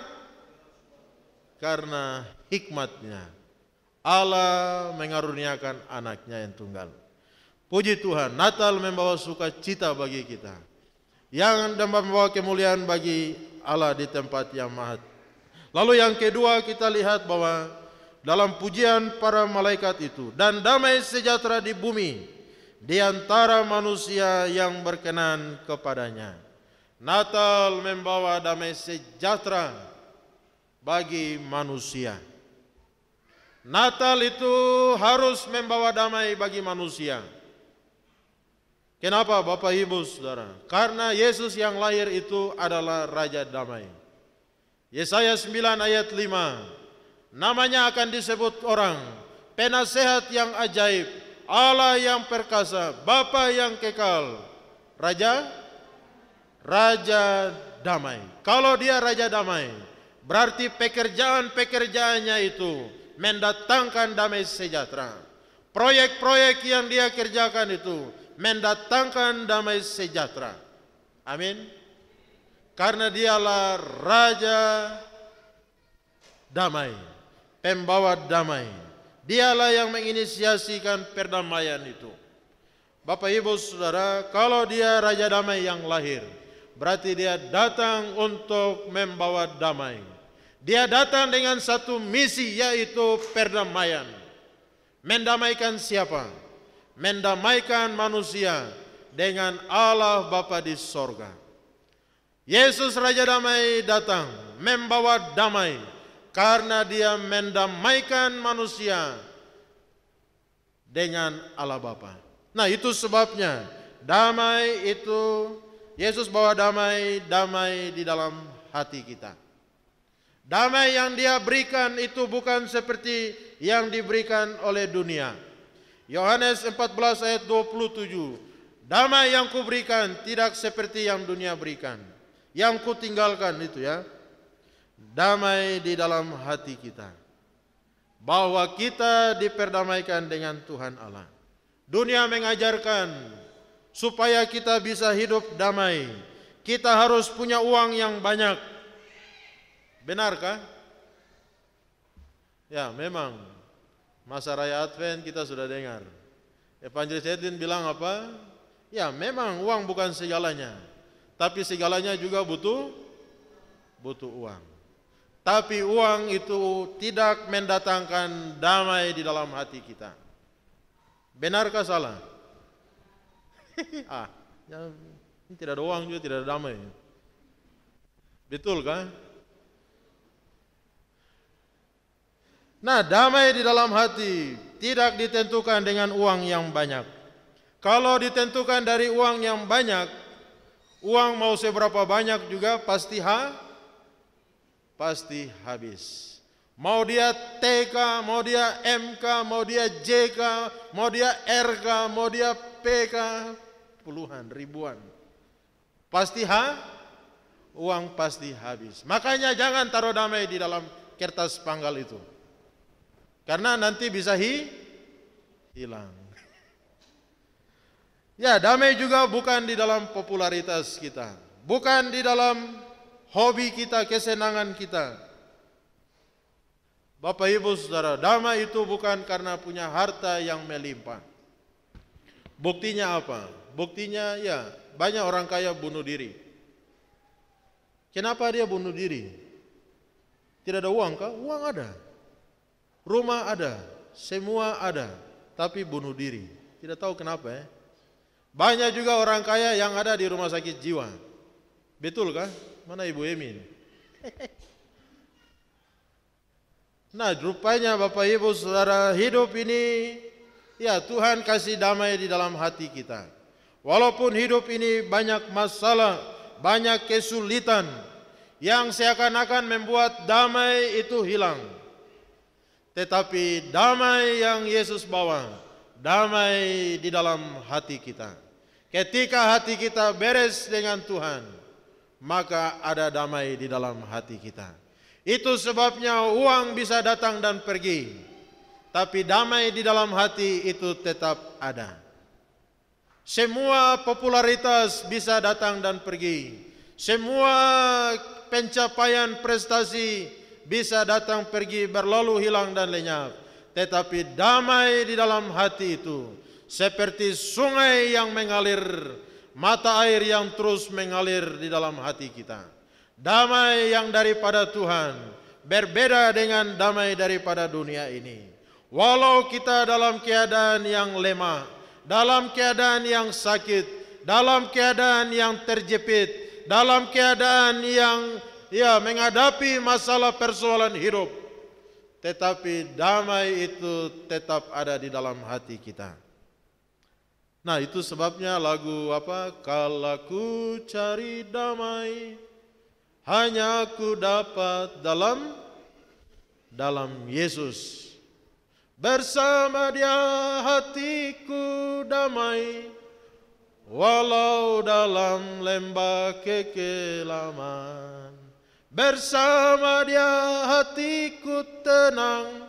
Speaker 2: hikmatnya Allah mengaruniakan anaknya yang tunggal. Puji Tuhan, Natal membawa sukacita bagi kita, yang membawa kemuliaan bagi Allah di tempat yang maha. Lalu yang kedua kita lihat bahwa dalam pujian para malaikat itu dan damai sejahtera di bumi di antara manusia yang berkenan kepadanya. Natal membawa damai sejahtera bagi manusia. Natal itu harus membawa damai bagi manusia. Kenapa Bapak Ibu Saudara? Karena Yesus yang lahir itu adalah Raja Damai. Yesaya 9 ayat 5. Namanya akan disebut orang, penasehat yang ajaib, Allah yang perkasa, Bapa yang kekal, Raja Damai. Kalau dia Raja Damai, berarti pekerjaan-pekerjaannya itu mendatangkan damai sejahtera. Proyek-proyek yang dia kerjakan itu mendatangkan damai sejahtera. Amin. Karena dialah Raja Damai, pembawa damai. Dialah yang menginisiasikan perdamaian itu. Bapak Ibu Saudara, kalau dia Raja Damai yang lahir, berarti dia datang untuk membawa damai. Dia datang dengan satu misi, yaitu perdamaian. Mendamaikan siapa? Mendamaikan manusia dengan Allah Bapa di sorga. Yesus Raja Damai datang membawa damai karena dia mendamaikan manusia dengan Allah Bapa. Nah, itu sebabnya damai itu, Yesus bawa damai, damai di dalam hati kita. Damai yang dia berikan itu bukan seperti yang diberikan oleh dunia. Yohanes 14 ayat 27. Damai yang kuberikan tidak seperti yang dunia berikan. Yang kutinggalkan itu ya, damai di dalam hati kita. Bahwa kita diperdamaikan dengan Tuhan Allah. Dunia mengajarkan supaya kita bisa hidup damai, kita harus punya uang yang banyak. Benarkah? Ya, memang masa raya Advent kita sudah dengar. Evangelis Edwin bilang apa? Ya, memang uang bukan segalanya, tapi segalanya juga butuh uang. Tapi uang itu tidak mendatangkan damai di dalam hati kita. Benarkah salah? Ya, ini tidak ada uang juga tidak ada damai. Betul kan? Nah, damai di dalam hati tidak ditentukan dengan uang yang banyak. Kalau ditentukan dari uang yang banyak, uang mau seberapa banyak juga pasti habis. Mau dia TK, mau dia MK, mau dia JK, mau dia RK, mau dia PK, puluhan, ribuan. Pasti uang pasti habis. Makanya jangan taruh damai di dalam kertas panggal itu. Karena nanti bisa hilang. Ya, damai juga bukan di dalam popularitas kita, bukan di dalam hobi kita, kesenangan kita. Bapak Ibu Saudara, damai itu bukan karena punya harta yang melimpah. Buktinya apa? Buktinya ya, banyak orang kaya bunuh diri. Kenapa dia bunuh diri? Tidak ada uang kah? Uang ada. Rumah ada, semua ada, tapi bunuh diri. Tidak tahu kenapa ya. Banyak juga orang kaya yang ada di rumah sakit jiwa. Betul kah? Mana Ibu Emi? Nah, rupanya Bapak Ibu Saudara, hidup ini ya Tuhan kasih damai di dalam hati kita. Walaupun hidup ini banyak masalah, banyak kesulitan yang seakan-akan membuat damai itu hilang. Tetapi damai yang Yesus bawa, damai di dalam hati kita. Ketika hati kita beres dengan Tuhan, maka ada damai di dalam hati kita. Itu sebabnya uang bisa datang dan pergi, tapi damai di dalam hati itu tetap ada. Semua popularitas bisa datang dan pergi. Semua pencapaian prestasi bisa datang pergi, berlalu, hilang dan lenyap. Tetapi damai di dalam hati itu seperti sungai yang mengalir, mata air yang terus mengalir di dalam hati kita. Damai yang daripada Tuhan berbeda dengan damai daripada dunia ini. Walau kita dalam keadaan yang lemah, dalam keadaan yang sakit, dalam keadaan yang terjepit, dalam keadaan yang menghadapi masalah persoalan hidup, tetapi damai itu tetap ada di dalam hati kita. Nah, itu sebabnya lagu apa? Kalau ku cari damai, hanya ku dapat dalam Yesus. Bersama Dia hatiku damai, walau dalam lembah kekelaman. Bersama Dia hatiku tenang,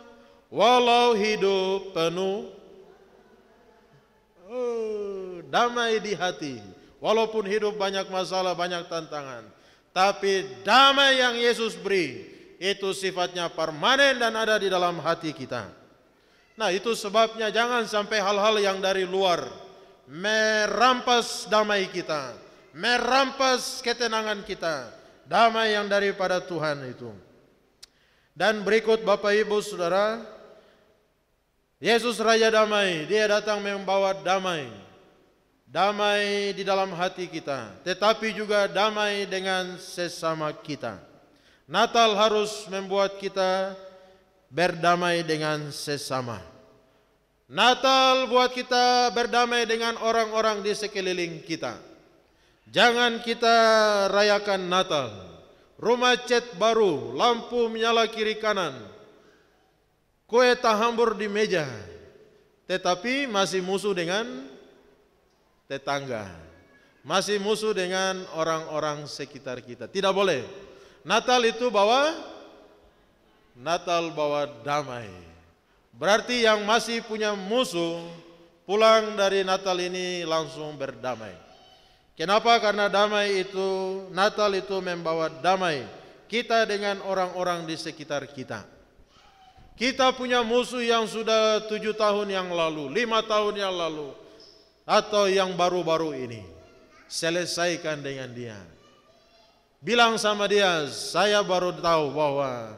Speaker 2: walau hidup penuh damai di hati. Walaupun hidup banyak masalah, banyak tantangan, tapi damai yang Yesus beri itu sifatnya permanen dan ada di dalam hati kita. Nah, itu sebabnya jangan sampai hal-hal yang dari luar merampas damai kita, merampas ketenangan kita, damai yang daripada Tuhan itu. Dan berikut Bapak Ibu Saudara, Yesus Raja Damai, Dia datang membawa damai. Damai di dalam hati kita, tetapi juga damai dengan sesama kita. Natal harus membuat kita berdamai dengan sesama. Natal buat kita berdamai dengan orang-orang di sekeliling kita. Jangan kita rayakan Natal, rumah cat baru, lampu menyala kiri kanan, kue tahambur di meja, tetapi masih musuh dengan tetangga, masih musuh dengan orang-orang sekitar kita. Tidak boleh. Natal itu bawa damai. Berarti yang masih punya musuh pulang dari Natal ini langsung berdamai. Kenapa? Karena Natal itu membawa damai kita dengan orang-orang di sekitar kita. Kita punya musuh yang sudah 7 tahun yang lalu, 5 tahun yang lalu, atau yang baru-baru ini. Selesaikan dengan dia. Bilang sama dia, saya baru tahu bahwa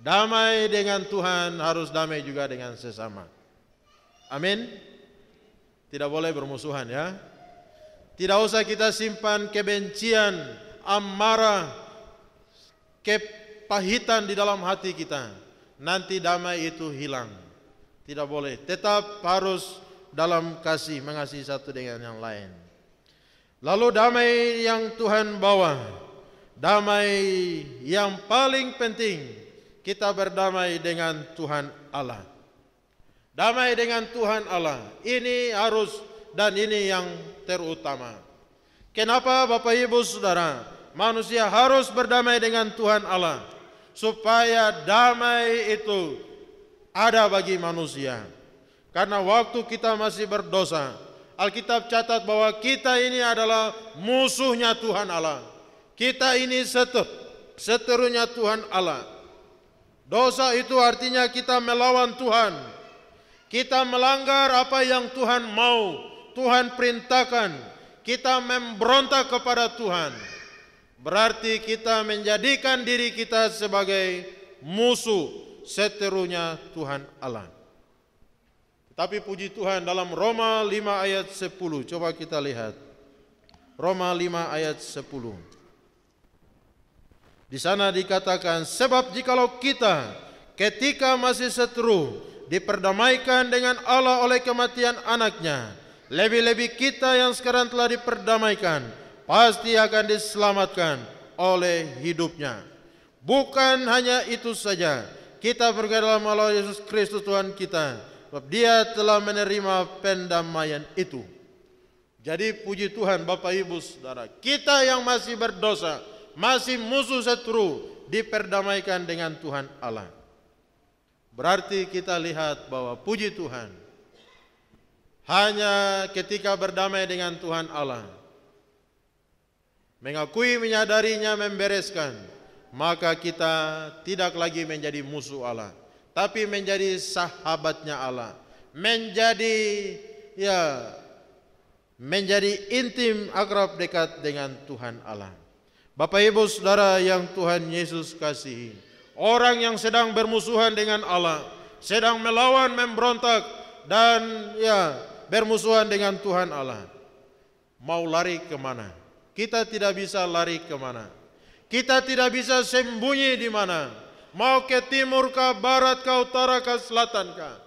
Speaker 2: damai dengan Tuhan harus damai juga dengan sesama. Amin. Tidak boleh bermusuhan ya. Tidak usah kita simpan kebencian, amarah, kepahitan di dalam hati kita. Nanti damai itu hilang. Tidak boleh. Tetap harus dalam kasih, mengasihi satu dengan yang lain. Lalu damai yang Tuhan bawa, damai yang paling penting, kita berdamai dengan Tuhan Allah. Damai dengan Tuhan Allah, ini harus dan ini yang terutama. Kenapa Bapak Ibu Saudara? Manusia harus berdamai dengan Tuhan Allah, supaya damai itu ada bagi manusia. Karena waktu kita masih berdosa, Alkitab catat bahwa kita ini adalah musuhnya Tuhan Allah. Kita ini seterunya Tuhan Allah. Dosa itu artinya kita melawan Tuhan. Kita melanggar apa yang Tuhan mau, Tuhan perintahkan. Kita memberontak kepada Tuhan. Berarti kita menjadikan diri kita sebagai musuh seterunya Tuhan Allah. Tapi puji Tuhan, dalam Roma 5 ayat 10, coba kita lihat. Roma 5 ayat 10. Di sana dikatakan, sebab jikalau kita ketika masih seteru diperdamaikan dengan Allah oleh kematian anaknya, lebih-lebih kita yang sekarang telah diperdamaikan pasti akan diselamatkan oleh hidupnya. Bukan hanya itu saja, kita bergabung dalam Allah Yesus Kristus Tuhan kita, sebab Dia telah menerima pendamaian itu. Jadi puji Tuhan Bapak Ibu Saudara, kita yang masih berdosa, masih musuh seteru, diperdamaikan dengan Tuhan Allah. Berarti kita lihat bahwa puji Tuhan, hanya ketika berdamai dengan Tuhan Allah, mengakui, menyadarinya, membereskan, maka kita tidak lagi menjadi musuh Allah, tapi menjadi sahabatnya Allah, menjadi intim, akrab, dekat dengan Tuhan Allah. Bapak Ibu Saudara yang Tuhan Yesus kasihi, orang yang sedang bermusuhan dengan Allah, sedang melawan, memberontak, dan bermusuhan dengan Tuhan Allah, mau lari kemana? Kita tidak bisa lari kemana. Kita tidak bisa sembunyi di mana. Mau ke timur kah, barat kah, utara kah, selatan kah.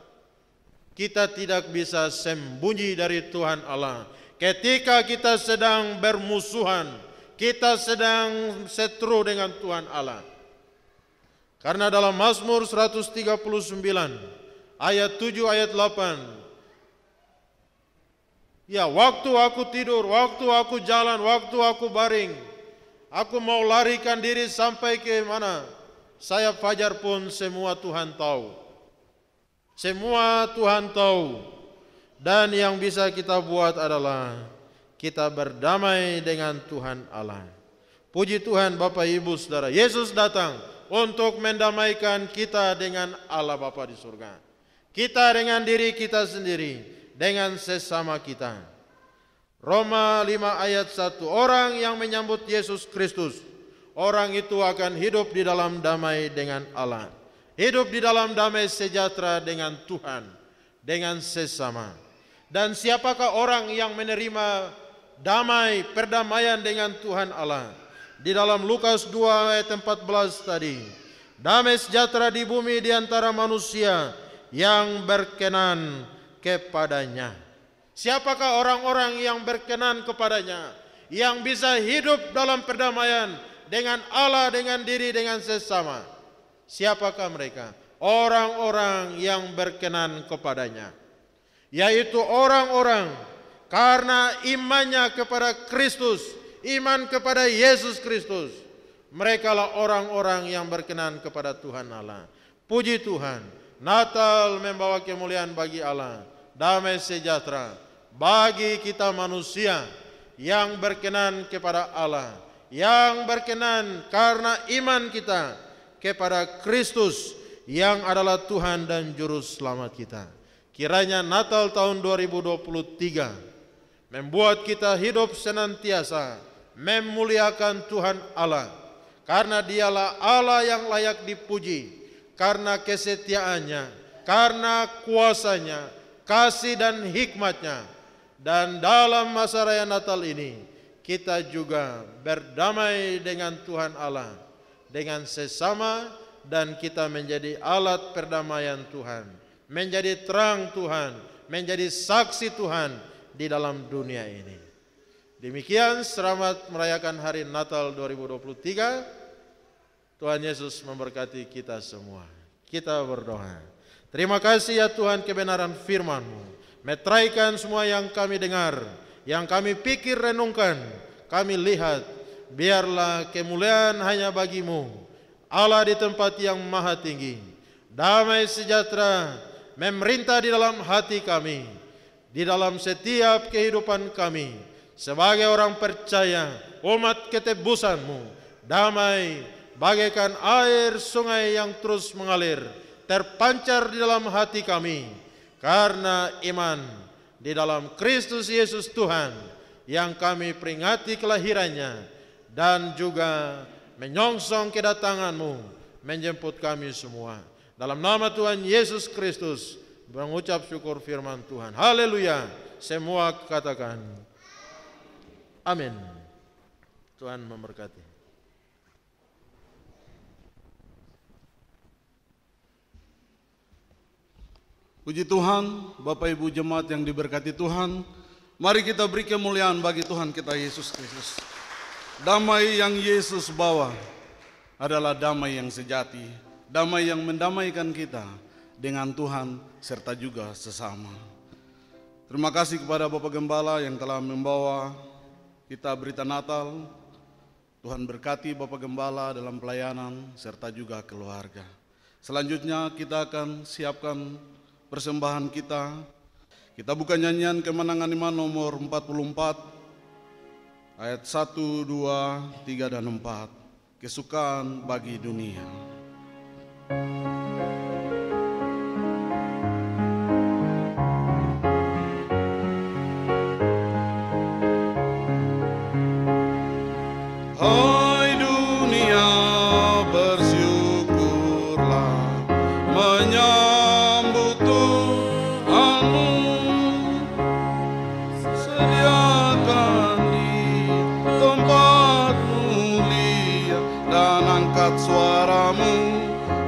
Speaker 2: Kita tidak bisa sembunyi dari Tuhan Allah. Ketika kita sedang bermusuhan, kita sedang seteru dengan Tuhan Allah. Karena dalam Mazmur 139 ayat 7 ayat 8, waktu aku tidur, waktu aku jalan, waktu aku baring, aku mau larikan diri sampai ke mana? Sayap fajar pun semua Tuhan tahu. Semua Tuhan tahu. Dan yang bisa kita buat adalah kita berdamai dengan Tuhan Allah. Puji Tuhan Bapak Ibu Saudara, Yesus datang untuk mendamaikan kita dengan Allah Bapa di surga. Kita dengan diri kita sendiri, dengan sesama kita. Roma 5 ayat 1. Orang yang menyambut Yesus Kristus, orang itu akan hidup di dalam damai dengan Allah. Hidup di dalam damai sejahtera dengan Tuhan, dengan sesama. Dan siapakah orang yang menerima damai, perdamaian dengan Tuhan Allah? Di dalam Lukas 2 ayat 14 tadi, damai sejahtera di bumi di antara manusia yang berkenan kepadanya. Siapakah orang-orang yang berkenan kepadanya, yang bisa hidup dalam perdamaian dengan Allah, dengan diri, dengan sesama? Siapakah mereka? Orang-orang yang berkenan kepadanya, yaitu orang-orang karena imannya kepada Kristus, iman kepada Yesus Kristus. Merekalah orang-orang yang berkenan kepada Tuhan Allah. Puji Tuhan, Natal membawa kemuliaan bagi Allah, damai sejahtera bagi kita manusia yang berkenan kepada Allah, yang berkenan karena iman kita kepada Kristus yang adalah Tuhan dan Juru Selamat kita. Kiranya Natal tahun 2023 membuat kita hidup senantiasa memuliakan Tuhan Allah, karena Dialah Allah yang layak dipuji, karena kesetiaannya, karena kuasanya, kasih dan hikmatnya. Dan dalam masa raya Natal ini kita juga berdamai dengan Tuhan Allah, dengan sesama, dan kita menjadi alat perdamaian Tuhan, menjadi terang Tuhan, menjadi saksi Tuhan di dalam dunia ini. Demikian, selamat merayakan hari Natal 2023. Tuhan Yesus memberkati kita semua. Kita berdoa. Terima kasih ya Tuhan, kebenaran firman-Mu meteraikan semua yang kami dengar, yang kami pikir renungkan, kami lihat. Biarlah kemuliaan hanya bagi-Mu, Allah di tempat yang maha tinggi. Damai sejahtera memerintah di dalam hati kami, di dalam setiap kehidupan kami sebagai orang percaya, umat ketebusan-Mu. Damai bagaikan air sungai yang terus mengalir, terpancar di dalam hati kami karena iman di dalam Kristus Yesus Tuhan, yang kami peringati kelahirannya dan juga menyongsong kedatangan-Mu menjemput kami semua. Dalam nama Tuhan Yesus Kristus mengucap syukur firman Tuhan. Haleluya. Semua katakan amin. Tuhan memberkati.
Speaker 1: Puji Tuhan, Bapak Ibu jemaat yang diberkati Tuhan, mari kita beri kemuliaan bagi Tuhan kita Yesus Kristus. Damai yang Yesus bawa adalah damai yang sejati, damai yang mendamaikan kita dengan Tuhan serta juga sesama. Terima kasih kepada Bapak Gembala yang telah membawa kita berita Natal. Tuhan berkati Bapak Gembala dalam pelayanan serta juga keluarga. Selanjutnya kita akan siapkan persembahan kita. Kita buka nyanyian Kemenangan Iman nomor 44 ayat 1, 2, 3 dan 4. Kesukaan bagi dunia. Hai dunia, bersyukurlah menyambut Tuhanmu, sediakan di tempat mulia, dan angkat suaramu,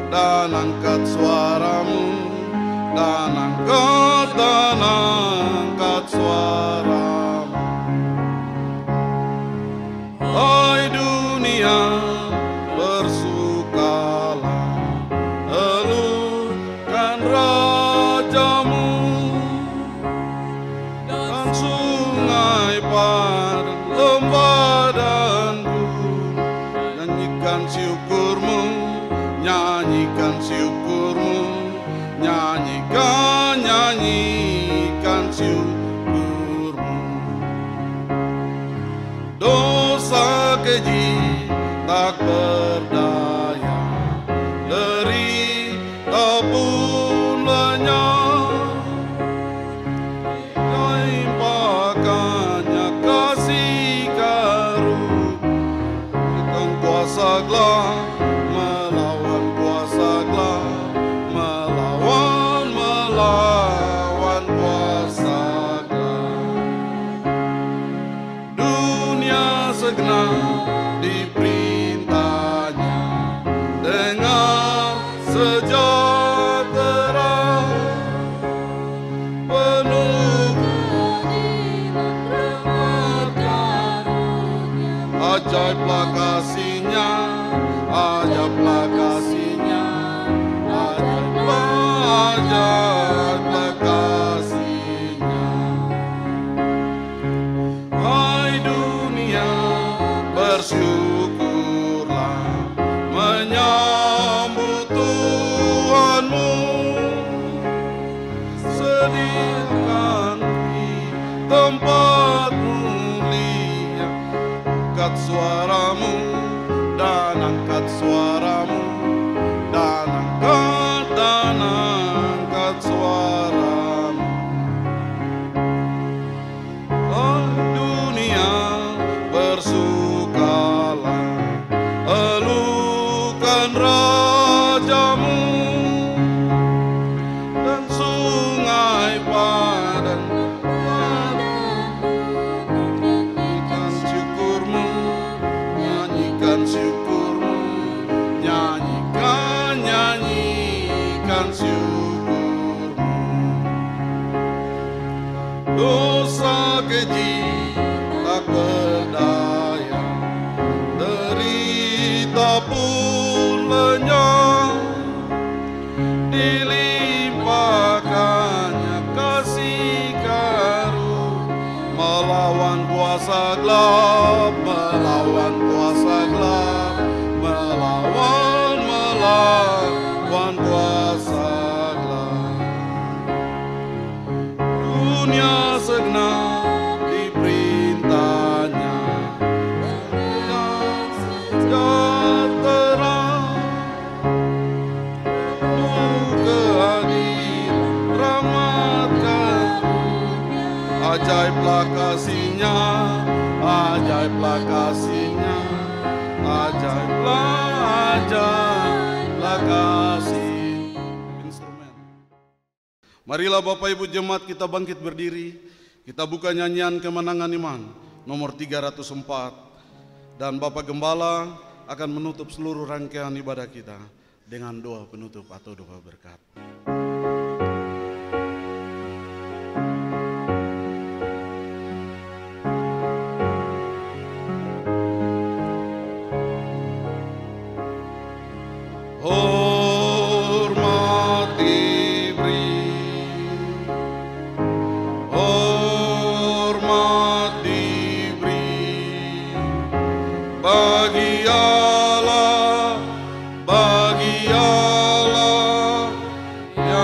Speaker 1: dan angkat suaramu, dan angkat suaramu. Hai dunia, bersukalah, elungkan rajamu, dan sungai, padang, lembah dan gunung. Nyanyikan syukurmu, nyanyikan syukurmu, nyanyikan, nyanyikan hadirkan di tempat mulia. Angkat suaramu dan angkat suaramu dan angkat suaramu. Oh dunia bersukalah, elukan rajamu, dan sungai padan nyanyikan syukurmu, nyanyikan syukurmu, nyanyikan syukurmu. Dosa keji tak berdaya, derita pun lenyap, dilimpahkannya kasih karunia. Melawan kuasa gelap, melawan kuasa gelap, melawan kuasa gelap. Dunia segenap diperintahnya, sejahtera, penuh keadilan, rahmat karunia. Ajaiblah kasih-Nya, ajaiblah kasih-Nya, ajaiblah kasih. Instrumen. Marilah Bapak Ibu Jemaat kita bangkit berdiri. Kita buka nyanyian kemenangan iman nomor 304. Dan Bapak Gembala akan menutup seluruh rangkaian ibadah kita dengan doa penutup atau doa berkat. Hormat diberi, hormat diberi bagi Allah yang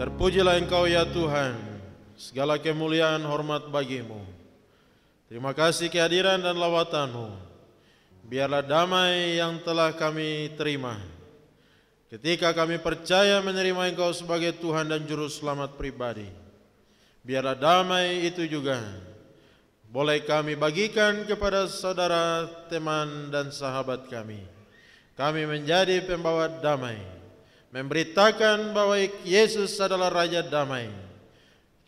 Speaker 2: Terpujilah Engkau ya Tuhan, segala kemuliaan hormat bagimu. Terima kasih kehadiran dan lawatan-Mu. Biarlah damai yang telah kami terima ketika kami percaya menerima Engkau sebagai Tuhan dan Juru Selamat pribadi. Biarlah damai itu juga boleh kami bagikan kepada saudara, teman, dan sahabat kami. Kami menjadi pembawa damai, memberitakan bahwa Yesus adalah Raja Damai.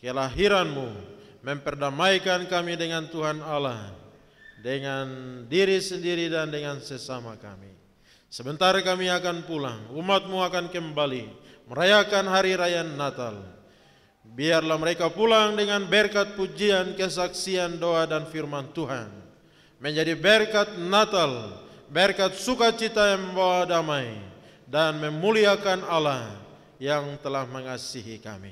Speaker 2: Kelahiran-Mu memperdamaikan kami dengan Tuhan Allah, dengan diri sendiri dan dengan sesama kami. Sebentar kami akan pulang, umat-Mu akan kembali merayakan hari raya Natal. Biarlah mereka pulang dengan berkat pujian, kesaksian, doa, dan firman Tuhan. Menjadi berkat Natal, berkat sukacita yang membawa damai, dan memuliakan Allah yang telah mengasihi kami.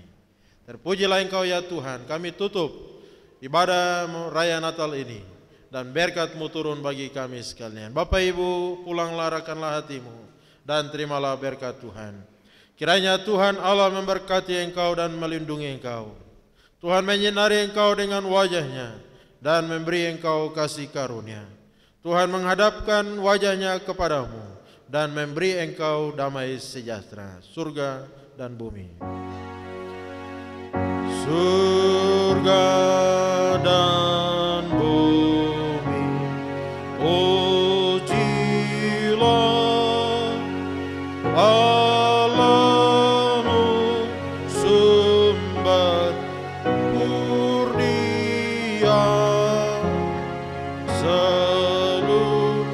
Speaker 2: Terpujilah Engkau ya Tuhan. Kami tutup ibadah raya Natal ini, dan berkat-Mu turun bagi kami sekalian. Bapak Ibu, pulanglah, arahkanlah hatimu, dan terimalah berkat Tuhan. Kiranya Tuhan Allah memberkati engkau dan melindungi engkau. Tuhan menyinari engkau dengan wajah-Nya dan memberi engkau kasih karunia. Tuhan menghadapkan wajah-Nya kepadamu dan memberi engkau damai sejahtera, surga dan bumi. Surga dan bumi, pujilah Allah-Mu, sumber kurnia. Seluruh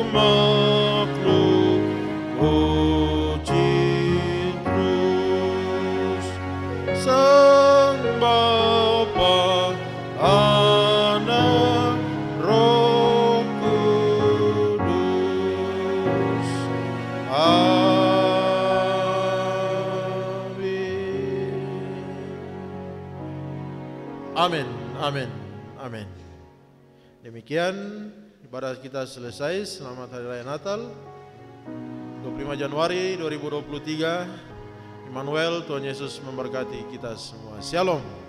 Speaker 2: makhluk puji terus Sang Bapa, Anak, Roh Kudus. Amin. Amin. Amin. Demikian ibadah kita selesai. Selamat Hari Raya Natal 25 Januari 2023. Immanuel, Tuhan Yesus memberkati kita semua. Shalom.